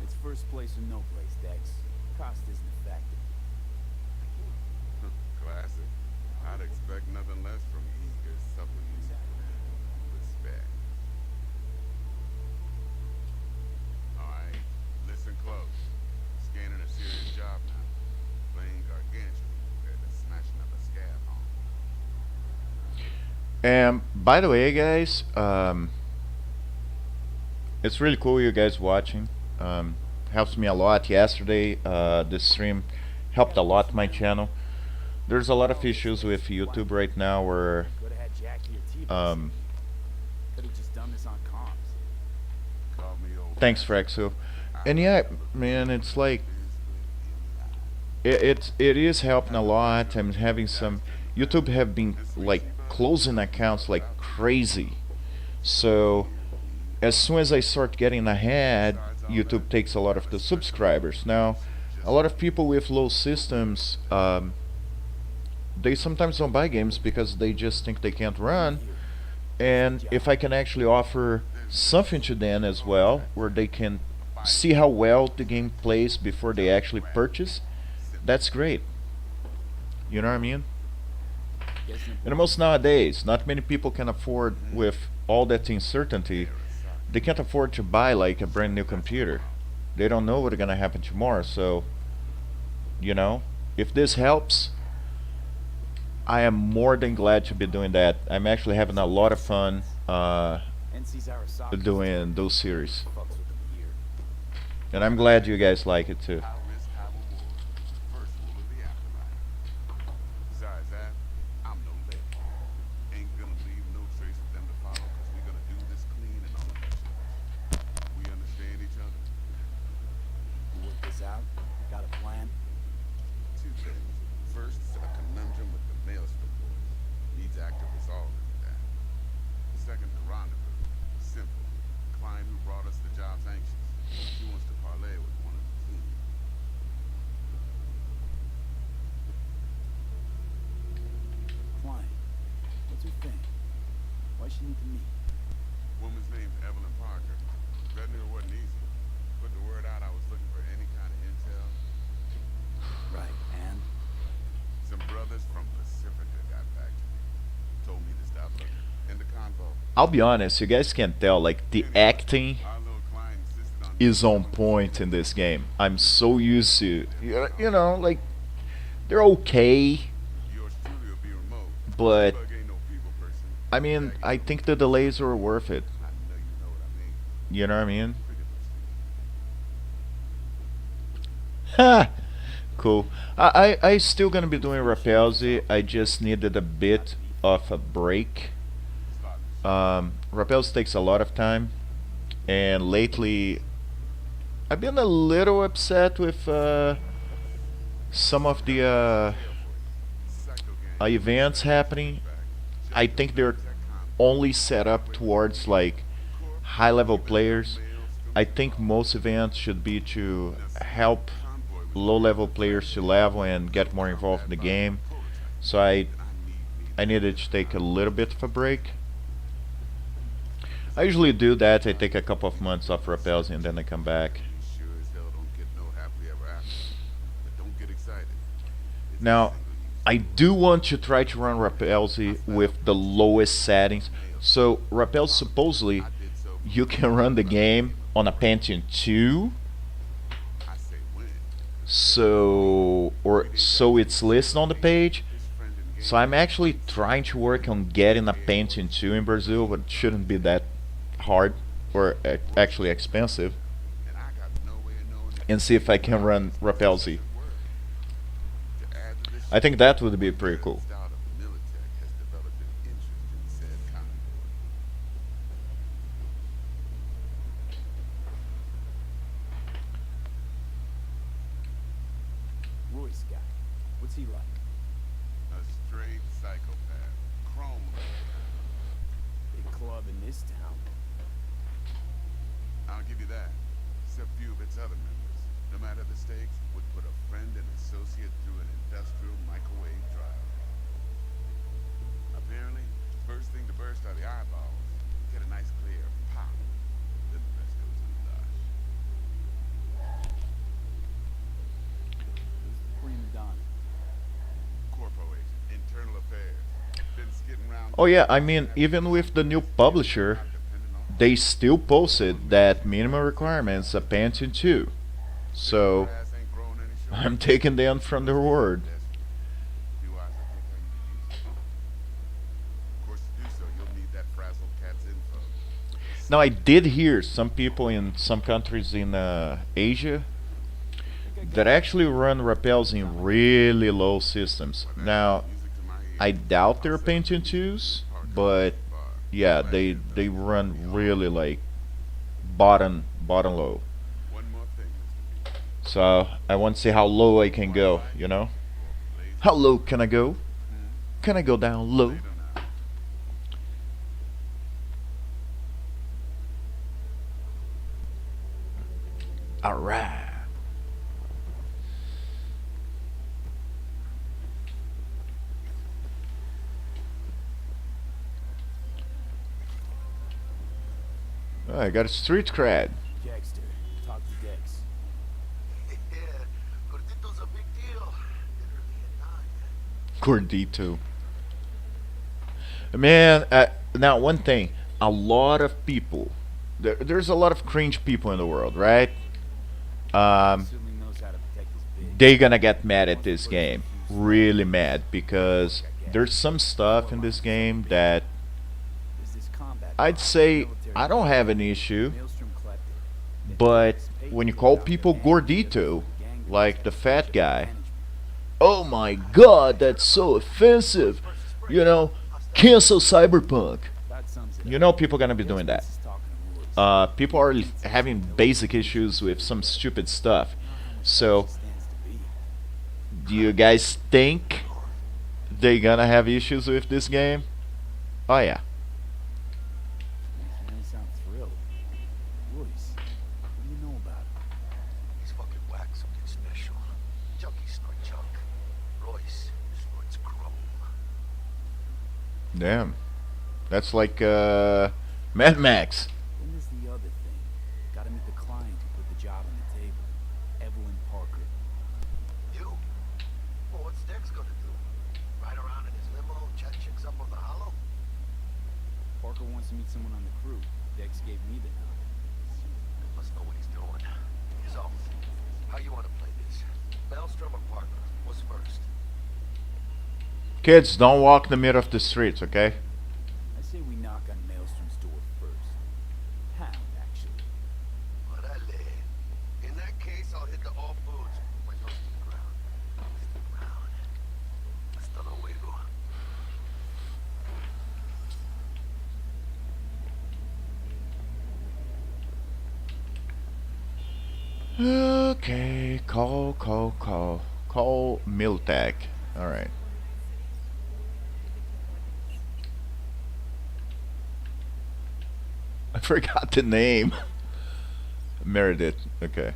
S4: It's first place or no place, Dex. Cost isn't a factor.
S6: Classic. I'd expect nothing less from eager supplements. Respect. Alright, listen close. Scanning a serious job now. Playing gargantuan compared to smashing up a scab home.
S1: And by the way, guys, it's really cool you guys watching. Helps me a lot. Yesterday, this stream helped a lot my channel. There's a lot of issues with YouTube right now where
S4: Could have had Jackie or T. Could have just done this on comms.
S6: Call me old.
S1: thanks for Exo. And yeah, man, it's like it is helping a lot. I'm having some YouTube have been like closing accounts like crazy. So as soon as I start getting ahead, YouTube takes a lot of the subscribers. Now, a lot of people with low systems, they sometimes don't buy games because they just think they can't run. And if I can actually offer something to them as well, where they can see how well the game plays before they actually purchase, that's great. You know what I mean? And most nowadays, not many people can afford, with all that uncertainty, they can't afford to buy like a brand new computer. They don't know what's gonna happen tomorrow. So, you know, if this helps, I am more than glad to be doing that. I'm actually having a lot of fun doing those series, and I'm glad you guys like it too.
S6: I'll risk our war. First rule of the afterlife. Besides that, I'm no lady. Ain't gonna leave no trace for them to follow, cause we're gonna do this clean and unofficial. We understand each other?
S4: Work this out. Got a plan.
S6: Two things. First, a conundrum with the mail strip boys. Needs active resolving with that. Second, the rendezvous. Simple. Client who brought us the job's anxious. He wants to parlay with one of the team.
S4: she need to meet?
S6: Woman's name's Evelyn Parker. Getting her wasn't easy. Put the word out I was looking for any kind of intel.
S4: Right, and?
S6: Some brothers from Pacifica got back to me. Told me to stop looking. In the convo.
S1: I'll be honest, you guys can tell, like, the acting
S6: Our little client insisted on
S1: is on point in this game. I'm so used to, you know, like, they're okay,
S6: yours truly will be remote.
S1: but,
S6: Bug ain't no people person.
S1: I mean, I think the delays were worth it.
S6: I know you know what I mean.
S1: You know what I mean?
S6: Pretty much.
S1: Ha! Cool. I still gonna be doing Rappelzy. I just needed a bit of a break. Rappelzy takes a lot of time, and lately I've been a little upset with some of the events happening. I think they're only set up towards like high-level players. I think most events should be to help low-level players to level and get more involved in the game. So I needed to take a little bit of a break. I usually do that. I take a couple of months off Rappelzy and then I come back.
S6: You sure as hell don't get no happily ever after. But don't get excited. It's
S1: Now,
S6: a single use.
S1: I do want to try to run Rappelzy with the lowest settings. So Rappelzy, supposedly
S6: I did so.
S1: you can run the game on a Pentium 2.
S6: I say when.
S1: So it's listed on the page.
S6: His friend in
S1: So I'm actually trying to work on getting a Pentium 2 in Brazil, but it shouldn't be that hard or actually expensive.
S6: and I got no way of knowing that
S1: And see if I can run Rappelzy.
S6: to add to this
S1: I think that would be pretty cool.
S6: style of Militech has developed an interest in said convoy.
S4: Royce guy. What's he like?
S6: A straight psychopath. Chrome.
S4: Big club in this town.
S6: I'll give you that. Except few of its other members. No matter the stakes, would put a friend and associate through an industrial microwave dryer. Apparently, first thing to burst are the eyeballs. Get a nice clear pop. Then the rest goes in the wash.
S4: Who's the prima donna?
S6: Corpo agent, internal affairs. Been skidding around.
S1: Oh yeah, I mean, even with the new publisher,
S6: Depending on
S1: they still posted that minimum requirements a Pentium 2. So
S6: grass ain't growing any shorter.
S1: I'm taking them from their word.
S6: Few eyes will take how you use it. Of course, to do so, you'll need that frazzled cat's info.
S1: Now I did hear some people in some countries in Asia that actually run Rappelzy in really low systems. Now
S6: Music to my ears.
S1: I doubt they're Pentium 2s, but yeah, they run really like bottom low.
S6: One more thing, Mr. B.
S1: So I want to see how low I can go, you know? How low can I go? Can I go down low?
S6: Later now.
S1: Alright. Oh, I got a street cred.
S4: Dexter. Talk to Dex.
S7: Yeah, Gordito's a big deal.
S1: Gordito. Man, now one thing. A lot of people. There's a lot of cringe people in the world, right?
S4: Certainly knows how to protect his big.
S1: They're gonna get mad at this game. Really mad. Because there's some stuff in this game that
S4: There's this combat
S1: I'd
S4: box,
S1: say
S4: military
S1: I don't have an issue.
S4: Maelstrom collected.
S1: But when you call people Gordito, like the fat guy, oh my god, that's so offensive. You know, cancel Cyberpunk.
S4: That sums it
S1: You
S4: up.
S1: know people gonna be doing that.
S4: Dex is talking to Royce.
S1: People are having basic issues with some stupid stuff. So,
S4: Stands to be.
S1: do you guys think they're gonna have issues with this game? Oh yeah.
S4: You don't sound thrilled. Royce, what do you know about him?
S7: He's fucking whack, something special. Junkies snort junk. Royce snorts chrome.
S1: Damn. That's like Mad Max.
S4: Then there's the other thing. Gotta meet the client who put the job on the table. Evelyn Parker.
S7: You? Well, what's Dex gonna do? Ride around in his limo, chat chicks up on the hollow?
S4: Parker wants to meet someone on the crew. Dex gave me the nod.
S7: Must know what he's doing. So, how you wanna play this? Maelstrom or Parker? What's first?
S1: Kids, don't walk in the middle of the streets, okay?
S4: I say we knock on Maelstrom's door first. Pound, actually.
S7: Orale. In that case, I'll hit the all foods. Pues no stick around. Stick around. Hasta luego.
S1: Okay, call Miltech. Alright. I forgot the name. Meredith, okay.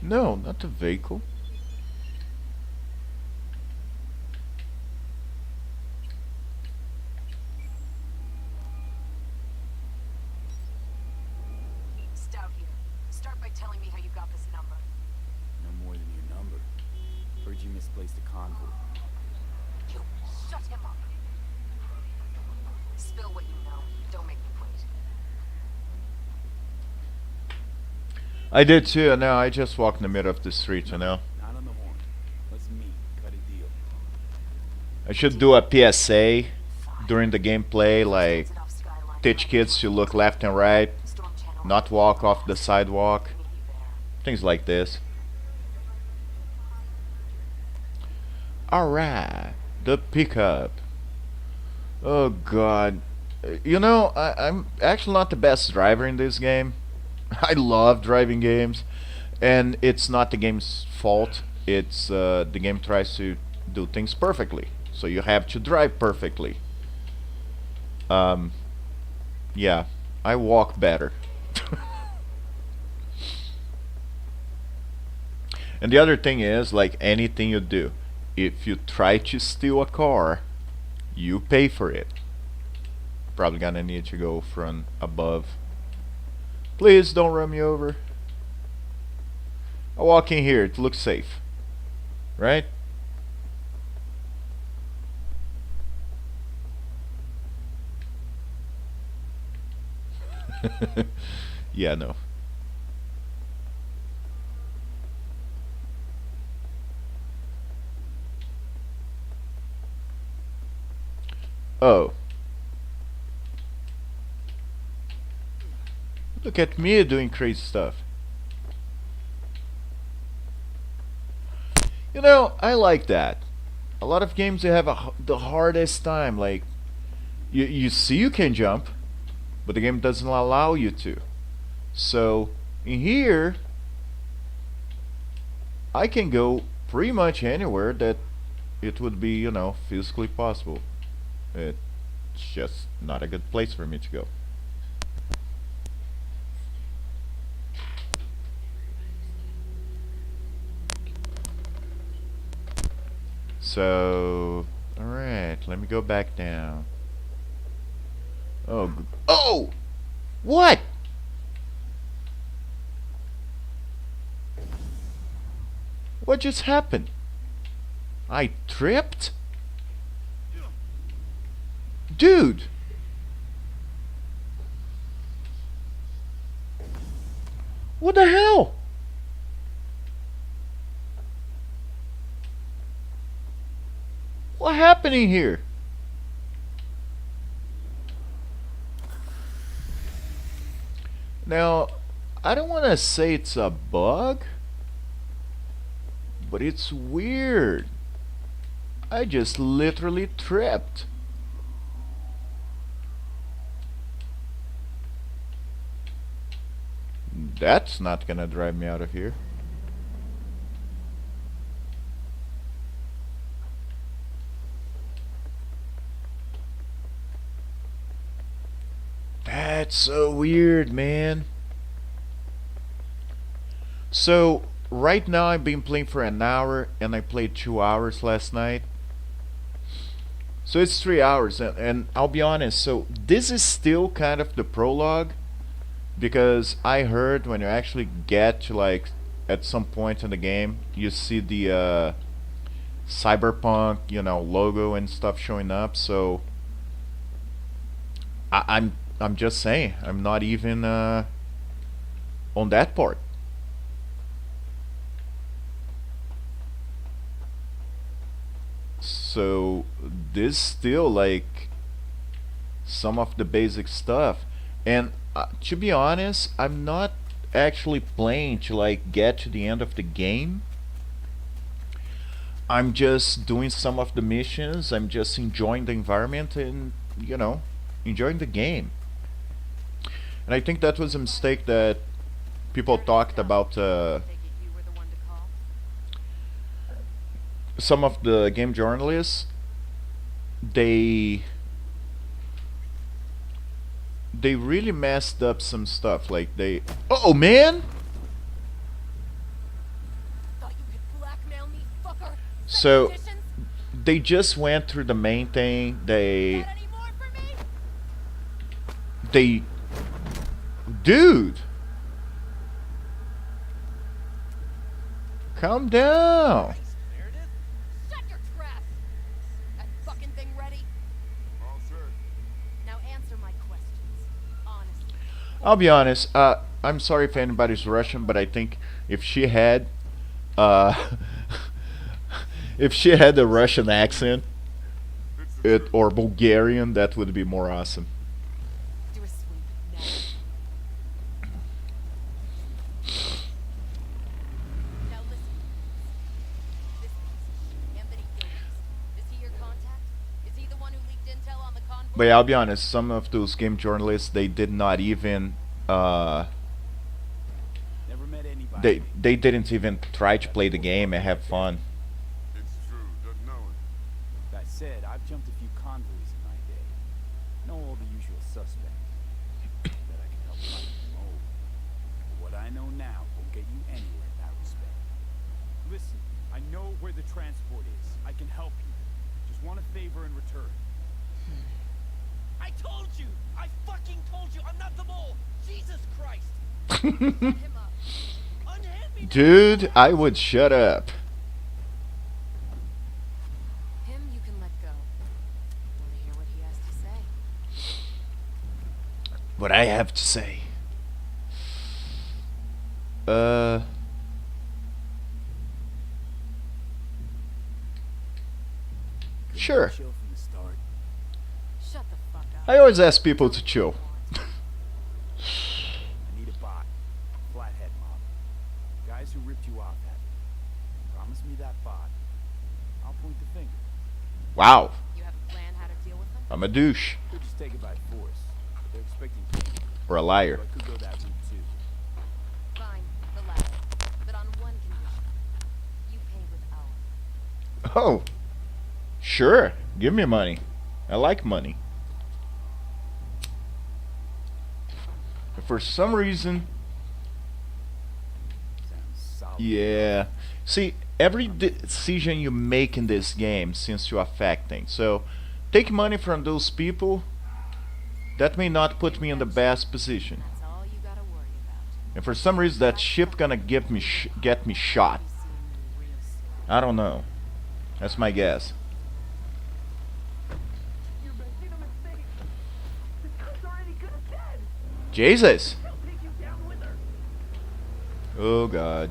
S1: No, not the vehicle.
S5: Stout here. Start by telling me how you got this number.
S4: No more than your number. Heard you misplaced a convoy.
S5: You shut him up. Spill what you know. Don't make me wait.
S1: I did too, no, I just walked in the middle of the street, you know.
S4: Not on the horn. Let's meet. Cut a deal.
S1: I should do a PSA during the gameplay, like teach kids to look left and right,
S5: Storm Channel.
S1: not walk off the sidewalk, things like this. Alright, the pickup. Oh god. You know, I'm actually not the best driver in this game. I love driving games, and it's not the game's fault. It's the game tries to do things perfectly, so you have to drive perfectly. Yeah, I walk better. And the other thing is, like anything you do, if you try to steal a car, you pay for it. Probably gonna need to go from above. Please don't run me over. I walk in here, it looks safe. Right? Yeah, no. Oh. Look at me doing crazy stuff. You know, I like that. A lot of games they have the hardest time. Like, you see you can jump, but the game doesn't allow you to. So, in here, I can go pretty much anywhere that it would be, you know, physically possible. It's just not a good place for me to go. So, alright, let me go back down. Oh, oh! What? What just happened? I tripped? Dude! What the hell? What happening here? Now, I don't want to say it's a bug, but it's weird. I just literally tripped. That's not gonna drive me out of here. That's so weird, man. So, right now I've been playing for an hour, and I played 2 hours last night. So it's 3 hours, and I'll be honest. So this is still kind of the prologue, because I heard when you actually get to like at some point in the game, you see the Cyberpunk, logo and stuff showing up. So I'm just saying, I'm not even on that part. So this still like some of the basic stuff, and to be honest, I'm not actually playing to like get to the end of the game. I'm just doing some of the missions. I'm just enjoying the environment and enjoying the game. And I think that was a mistake that people talked about. Some of the game journalists, they really messed up some stuff. Like they, oh man!
S3: Thought you could blackmail me, fucker.
S1: So
S3: Conditions?
S1: they just went through the main thing.
S3: Got any more for me?
S1: Dude, calm down.
S3: Shut your trap. That fucking thing ready?
S6: All set.
S3: Now answer my questions. Honestly.
S1: I'll be honest. I'm sorry if anybody's Russian, but I think if she had, if she had a Russian accent, or Bulgarian, that would be more awesome.
S3: Do a sweep now. Now listen. This Anthony Gillies. Is he your contact? Is he the one who leaked intel on the convoy?
S1: But I'll be honest. Some of those game journalists, they did not even.
S4: Never met anybody.
S1: They didn't even try to play the game and have fun.
S6: It's true, doesn't know it.
S4: That said, I've jumped a few convoys in my day. Know all the usual suspects. Bet I can help find them all. But what I know now won't get you anywhere in that respect. Listen, I know where the transport is. I can help you. Just want a favor in return.
S2: I told you! I fucking told you! I'm not the mole! Jesus Christ!
S3: Him up.
S2: Unhand me now!
S1: Dude, I would shut up.
S3: Him you can let go. Want to hear what he has to say?
S1: What I have to say. Sure.
S4: Chill from the start.
S3: Shut the fuck up.
S1: I always ask people to chill.
S4: I need a bot. Flathead mob. Guys who ripped you off at me. Promise me that bot. I'll point the finger.
S1: Wow,
S3: You have a plan how to deal with them?
S1: I'm a douche
S4: Could just take it by force. They're expecting payment.
S1: or a liar.
S4: So I could go that route too.
S3: Fine, the latter. But on one condition. You pay with ours.
S1: Oh, sure. Give me money. I like money. And for some reason,
S4: Sounds solid.
S1: yeah. See, every decision you make in this game seems to affect things. So, take money from those people. That may not put me in the best position.
S3: That's all you gotta worry about.
S1: And for some reason, that ship gonna get me shot.
S3: Be seeing you real soon.
S1: I don't know. That's my guess.
S5: You're making a mistake. The cook's already good as dead.
S1: Jesus.
S5: She'll take you down with her.
S1: Oh God.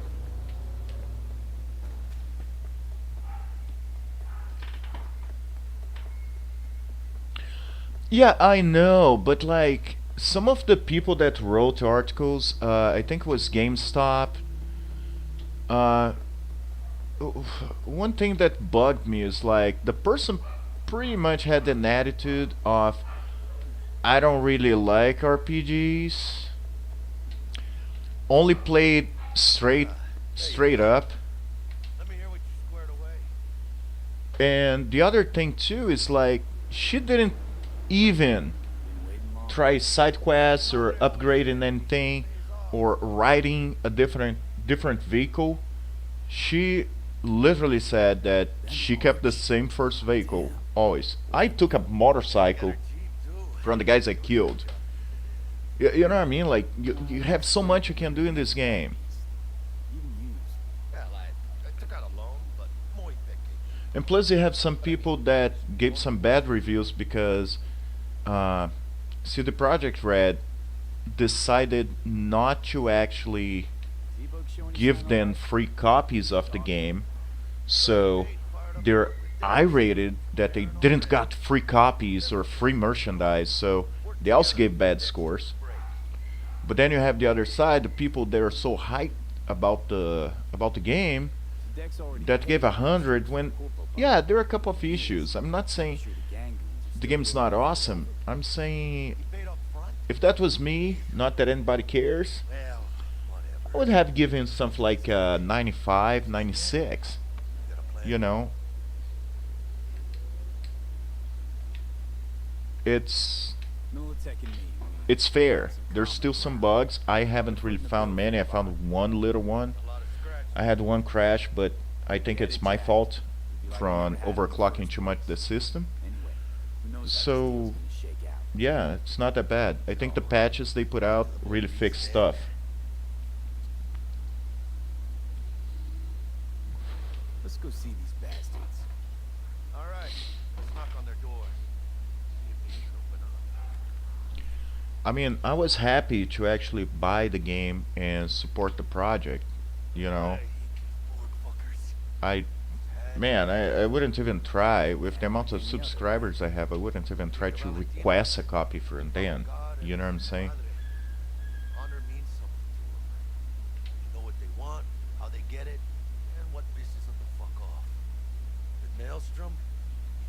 S1: Yeah, I know, but like some of the people that wrote articles, I think it was GameStop. Uh, one thing that bugged me is like the person pretty much had an attitude of, I don't really like RPGs. Only played straight up.
S7: Let me hear what you squared away.
S1: And the other thing too is like she didn't even try side quests or upgrading anything or riding a different vehicle. She literally said that she kept the same first vehicle Always. I took a motorcycle from the guys I killed. You know what I mean? Like, you have so much you can do in this game.
S4: Even used.
S7: Yeah, like, I took out a loan, but muy pequeño.
S1: And plus, you have some people that gave some bad reviews because cdprojektred decided not to actually
S4: T-Bug showing you
S1: give
S4: sign
S1: them
S4: alright?
S1: free copies of the game, so they're irate that they didn't got free copies or free merchandise, so they also gave bad scores. But then you have the other side, the people that are so hyped about the game
S4: The deck's already
S1: that gave
S4: paid.
S1: 100 when,
S4: Corpo
S1: yeah, there are a couple of issues. I'm not
S4: I'm
S1: saying
S4: sure the gang goons are
S1: the
S4: still
S1: game's
S4: working
S1: not
S4: on it.
S1: awesome. I'm saying
S7: He paid up front?
S1: if that was me, not that anybody cares,
S7: Well, whatever.
S1: I would have given something like 95, 96.
S7: You got a plan?
S1: You know, it's
S4: Militech and me.
S1: it's fair. There's still some bugs. I haven't really found many. I found one little one.
S7: A lot of scratch.
S1: I had one crash, but I think it's my fault from overclocking too much the system.
S4: Anyway, who knows how this
S1: So,
S4: deal's gonna shake out.
S1: yeah, it's not that bad. I think the patches they put out really fix stuff.
S4: Let's go see these bastards.
S7: All right, let's knock on their door. See if they can open up.
S1: I mean, I was happy to actually buy the game and support the project. You know,
S7: Hey, bored fuckers.
S1: I, man, I wouldn't even try with the amount of subscribers I have. I wouldn't even try to request a copy for them. You know what I'm saying?
S7: Honor means something to them. You know what they want, how they get it, and what pisses them the fuck off. With Maelstrom,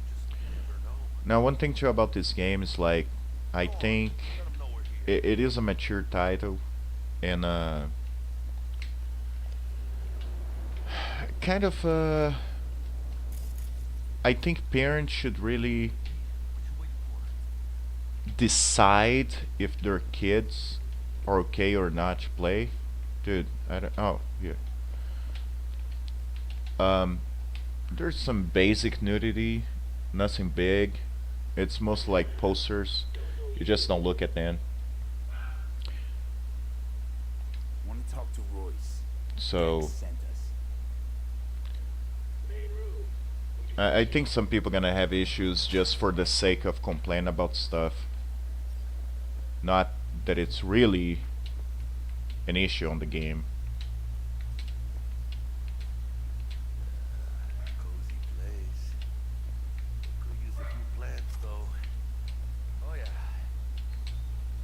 S7: you just never know.
S1: Now, one thing too about this game is like, I think
S7: Let 'em know we're here.
S1: it is a mature title, and kind of I think parents should really
S7: What you waiting for?
S1: decide if their kids are okay or not to play. Dude, I don't. Oh, yeah. There's some basic nudity, nothing big. It's most like posters. You just don't look at them.
S4: Want to talk to Royce.
S1: So
S4: Dex sent us.
S1: I think some people gonna have issues just for the sake of complain about stuff. Not that it's really an issue on the game.
S7: Cozy place. Could use a few plants, though. Oh yeah.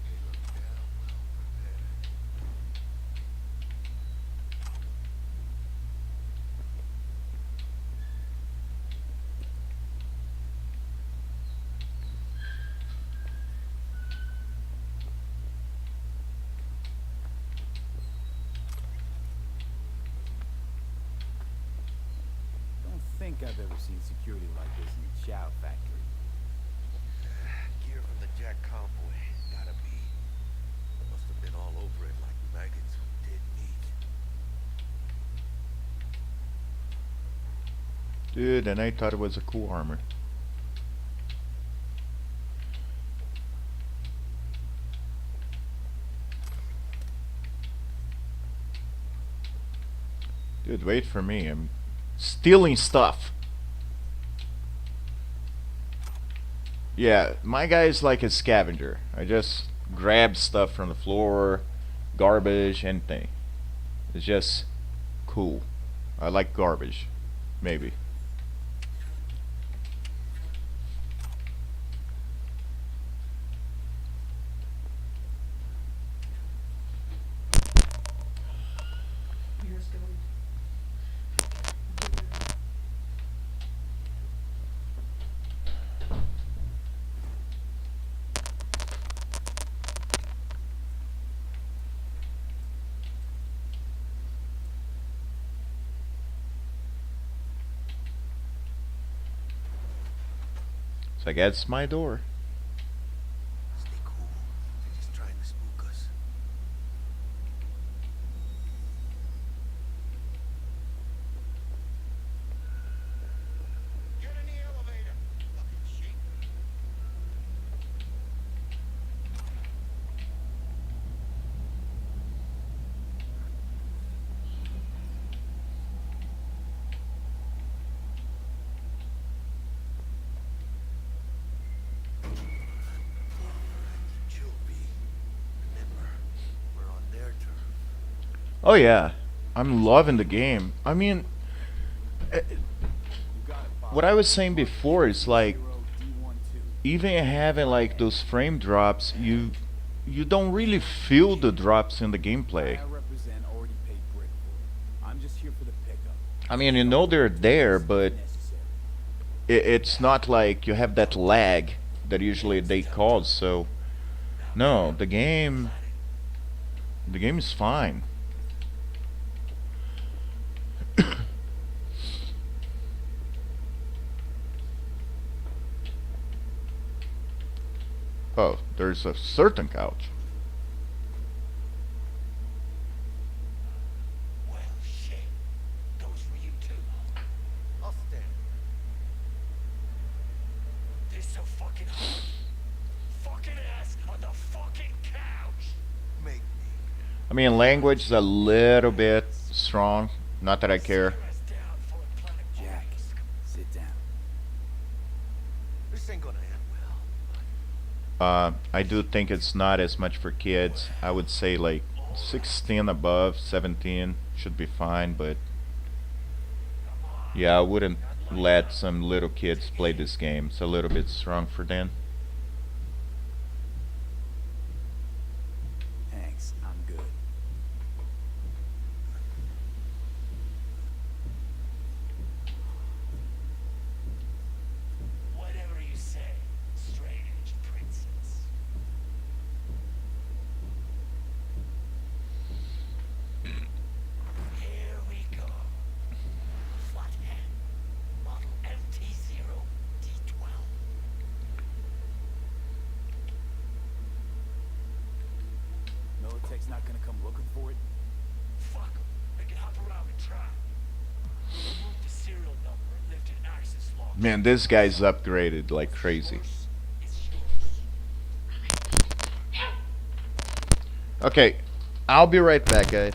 S7: They look damn well prepared.
S4: Don't think I've ever seen security like this in the Chow factory.
S7: Gear from the Jack convoy. Gotta be. Must have been all over it like maggots on dead meat.
S1: Dude, and I thought it was a cool armor. Dude, wait for me. I'm stealing stuff. Yeah, my guy is like a scavenger. I just grab stuff from the floor, garbage, anything. It's just cool. I like garbage. Maybe. So I guess my door.
S7: Stay cool. They're just trying to spook us. Get in the elevator.
S1: Oh yeah, I'm loving the game. I mean, eh, what I was saying before is like, even having like those frame drops, you don't really feel the drops in the gameplay.
S4: I represent already paid brick for it. I'm just here for the pickup.
S1: I mean, you know they're there, but
S4: Necessary.
S1: it's not like you have that lag that usually they cause. So no, the game is fine. Oh, there's a certain couch.
S7: Well, shit. Goes for you too. I'll stand.
S2: This is so fucking hot. Fucking ass on the fucking couch.
S7: Make me.
S1: I mean, language is a little bit strong. Not that I care.
S2: Rest down for a planet
S4: Jack, sit down.
S7: This ain't gonna end well.
S1: I do think it's not as much for kids. I would say like 16 above, 17 should be fine, but yeah, I wouldn't let some little kids play this game. It's a little bit strong for them.
S4: Thanks, I'm good.
S2: Whatever you say, straight-edge princess. Here we go. Flathead, model MT-0D12.
S4: Militech's not gonna come looking for it.
S2: Fuck 'em. They can hop around and try. Remove the serial number and lift an access log.
S1: Man, this guy's upgraded like crazy.
S2: It's yours.
S1: Okay, I'll be right back, guys.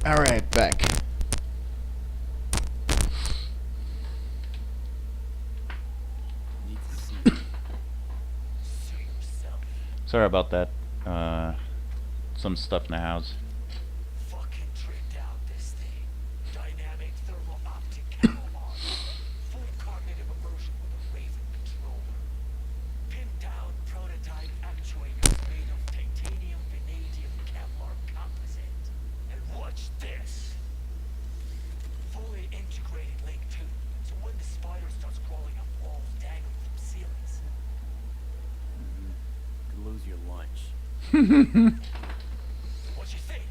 S1: Alright, back.
S4: Need to see it.
S2: See yourself.
S1: Sorry about that. Some stuff in the house.
S2: Fucking tricked out this thing. Dynamic thermal optic catalog. Full cognitive immersion with a Raven controller. Pinned down prototype actuators made of titanium vanadium Kevlar composite. And watch this. Fully integrated link 2. So when the spider starts crawling up walls dangling from ceilings.
S4: Could lose your lunch.
S2: What you think?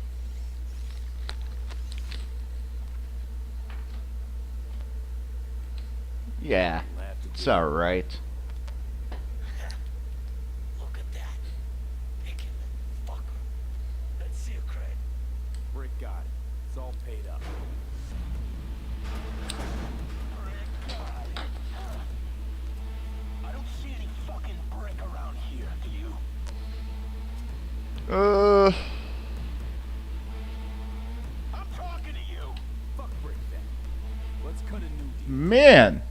S1: Yeah,
S4: You'll have to
S1: it's
S4: do it.
S1: alright.
S2: Look at that. Picking the fucker. Let's see your cred.
S4: Brick got it. It's all paid up.
S2: I don't see any fucking brick around here, do you? I'm talking to you.
S4: Fuck brick then. Let's cut a new deal.
S1: Man!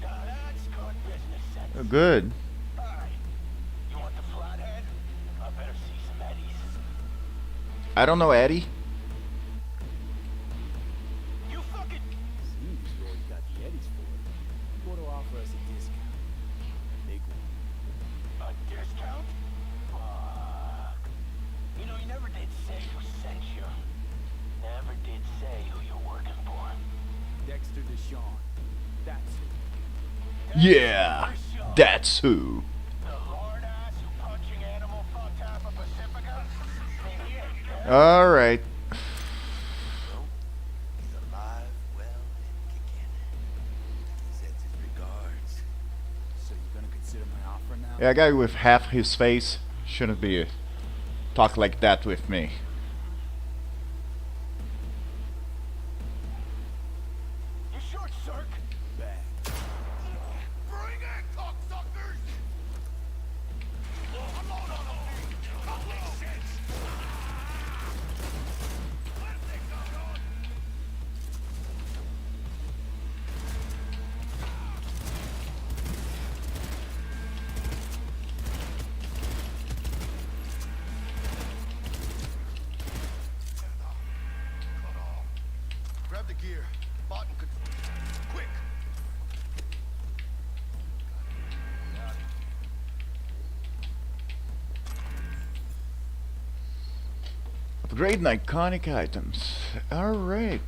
S2: Now that's good business sense.
S1: Good.
S2: Alright. You want the flathead? I better see some eddies.
S1: I don't know Eddie.
S2: You fucking...
S4: Seems you already got the eddies for it. What to offer us a discount? Big one.
S2: A discount? Fuck. You know, you never did say who sent you. Never did say who you're working for.
S4: Dexter Deshawn. That's it.
S1: Yeah, that's who.
S2: The lord ass who punching animal fucked half of Pacifica?
S1: Alright.
S7: He's alive, well, and kicking. He sends his regards.
S4: So you're gonna consider my offer now?
S1: Yeah, a guy with half his face shouldn't be talk like that with me.
S2: You short, Cirque?
S4: Bad.
S6: Bring it, cocksuckers! Grab the gear. Button could... Quick!
S1: Upgrade iconic items. Alright.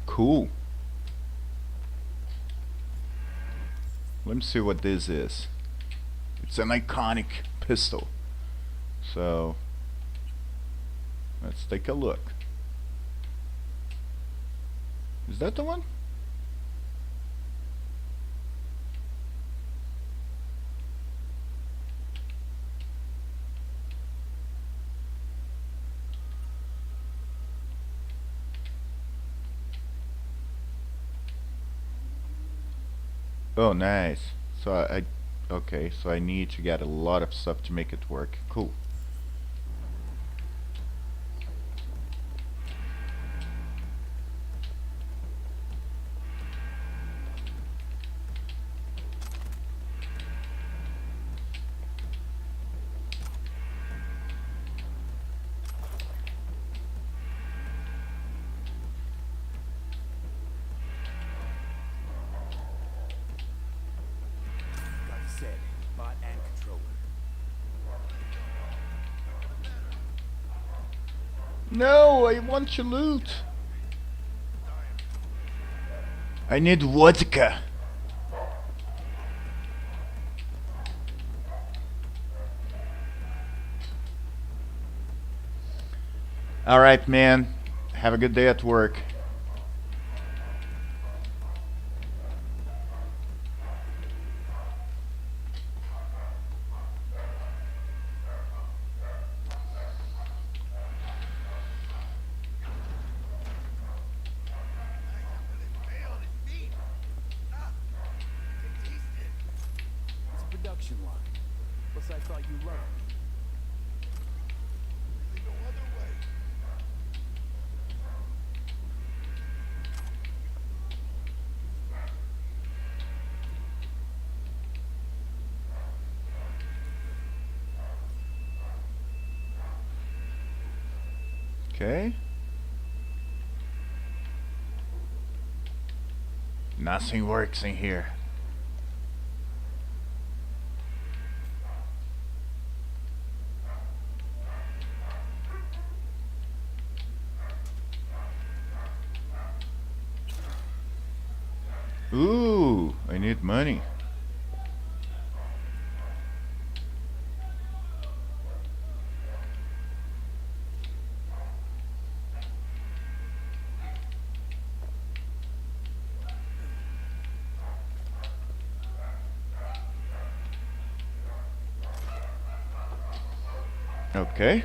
S1: Cool. Let me see what this is. It's an iconic pistol. So let's take a look. Is that the one? Oh, nice. So okay, so I need to get a lot of stuff to make it work. Cool.
S4: Like I said, bot and controller.
S1: No, I want your loot. I need vodka. Alright, man. Have a good day at work.
S4: It's a production line. Plus, I thought you loved me.
S6: Really no other way.
S1: Okay. Nothing works in here. Ooh, I need money. Okay.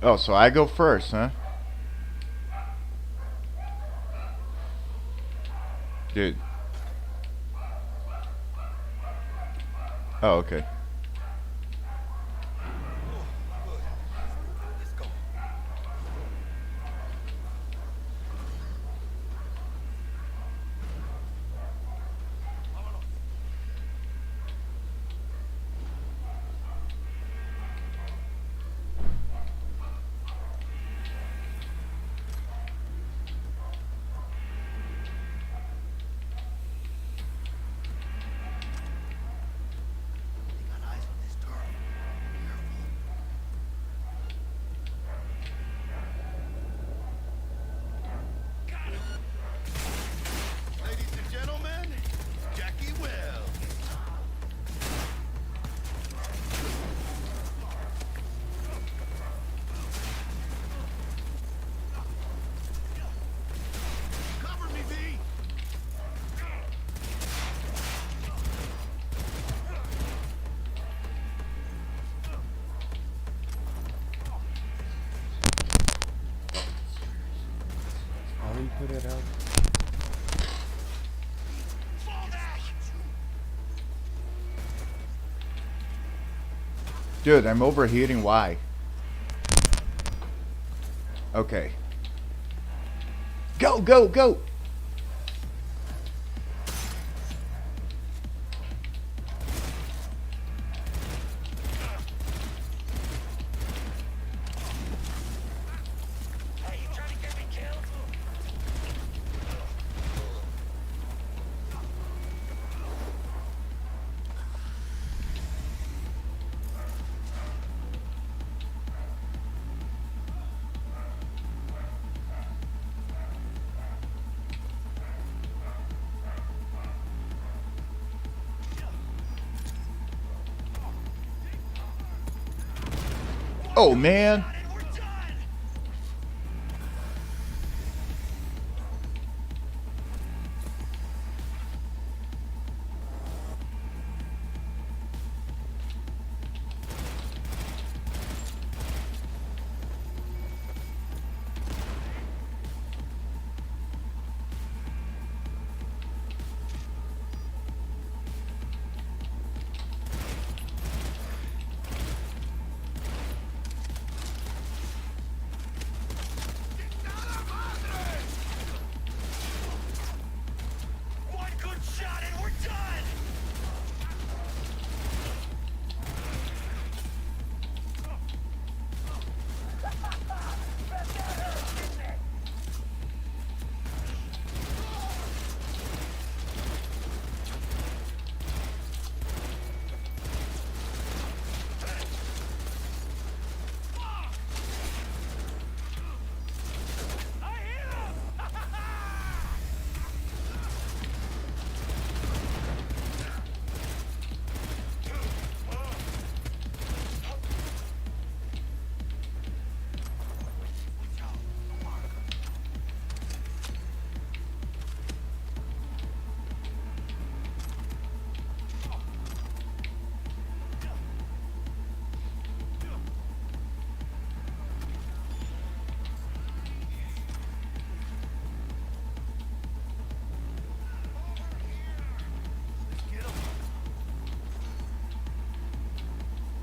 S1: Oh, so I go first, huh? Dude. Oh, okay.
S7: Let's go. Vámonos. They got eyes on this turret. Careful.
S6: Ladies and gentlemen, Jackie Wells. Cover me, V.
S8: How do you put it out?
S1: Dude, I'm overheating. Why? Okay. Go, go, go!
S2: Hey, you trying to get me killed?
S1: Oh, man.
S2: And we're done!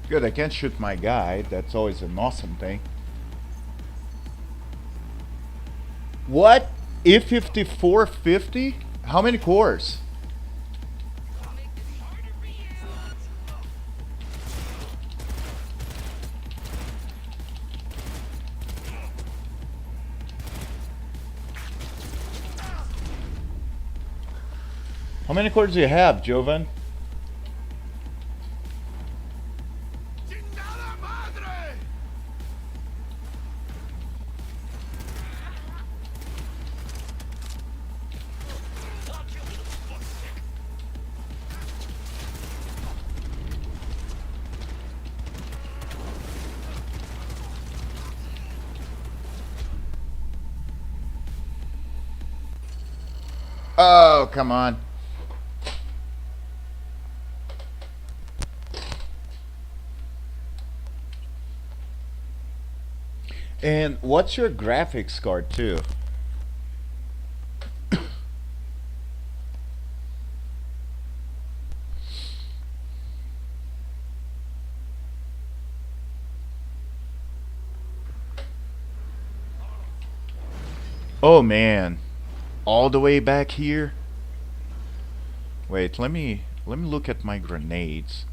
S1: Good, I can't shoot my guy. That's always an awesome thing. What? E5450? How many cores? How many cores do you have, Jovan?
S6: ¡Chingada madre!
S1: Oh, come on. And what's your graphics card too? Oh man. All the way back here? Wait, let me look at my grenades.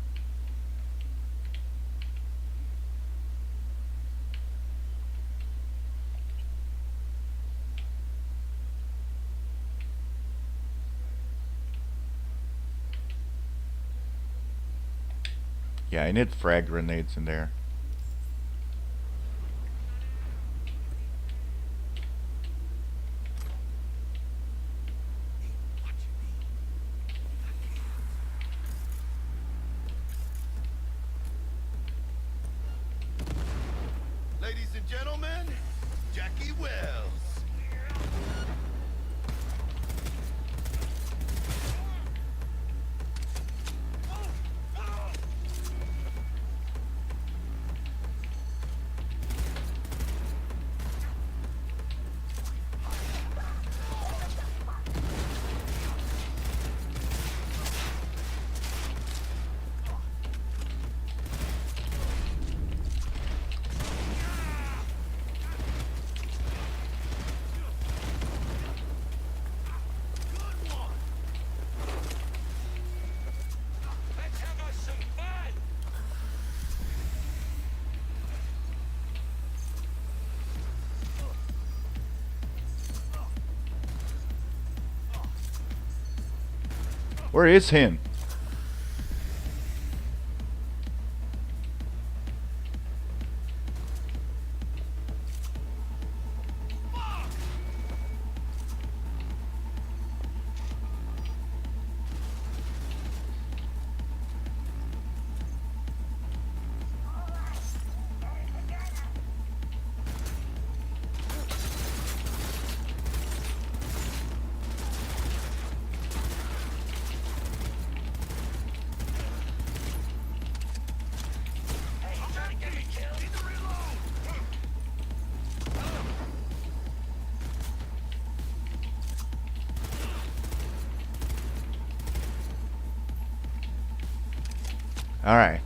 S1: Yeah, I need frag grenades in there.
S6: Ladies and gentlemen, Jackie Wells.
S2: Let's have us some fun.
S1: Where is him?
S2: I'm trying to get me killed. Need to reload.
S1: All right.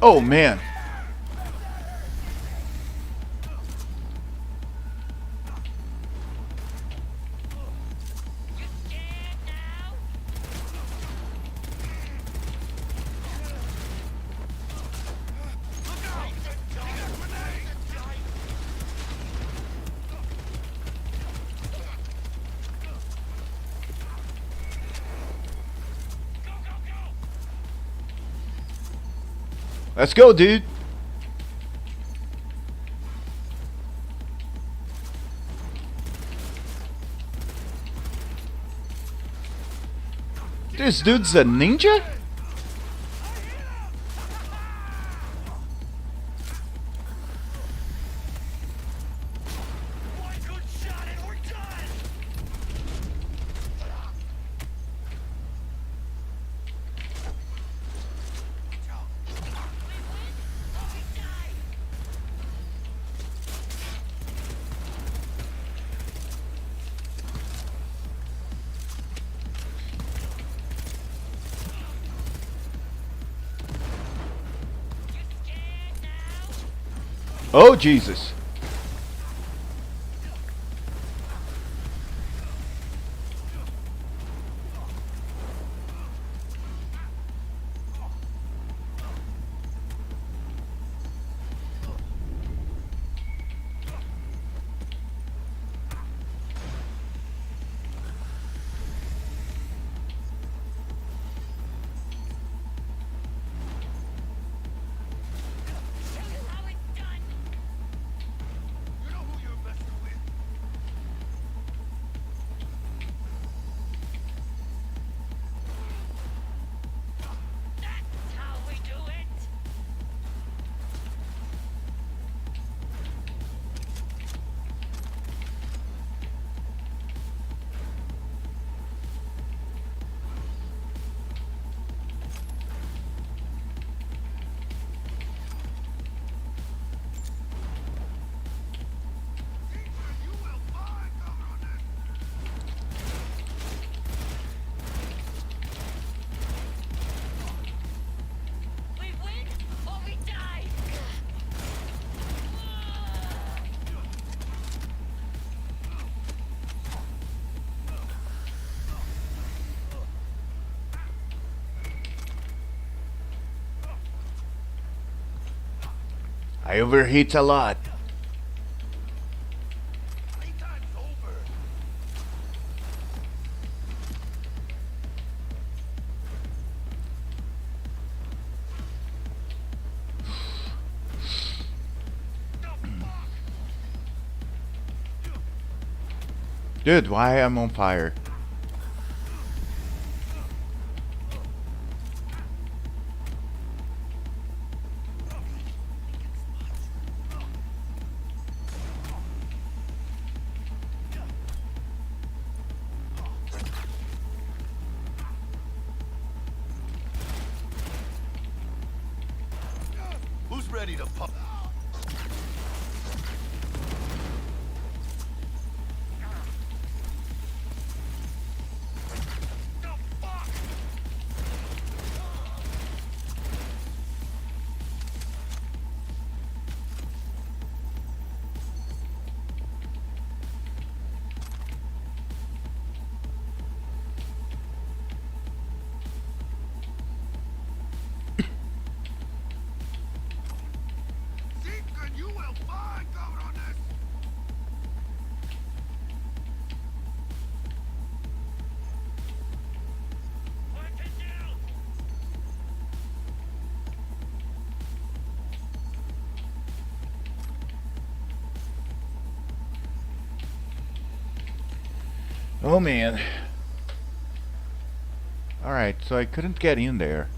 S1: Oh man. Let's go, dude. This dude's a ninja?
S2: One good shot and we're done.
S1: Oh Jesus.
S6: You know who you're messing with?
S2: That's how we do it.
S6: You will find cover on this.
S2: We win or we die.
S1: I overheat a lot.
S6: Playtime's over.
S1: Dude, why am I on fire?
S7: Who's ready to pop?
S6: Seeker, you will find cover on this.
S2: Weapon down.
S1: Oh man. Alright, so I couldn't get in there.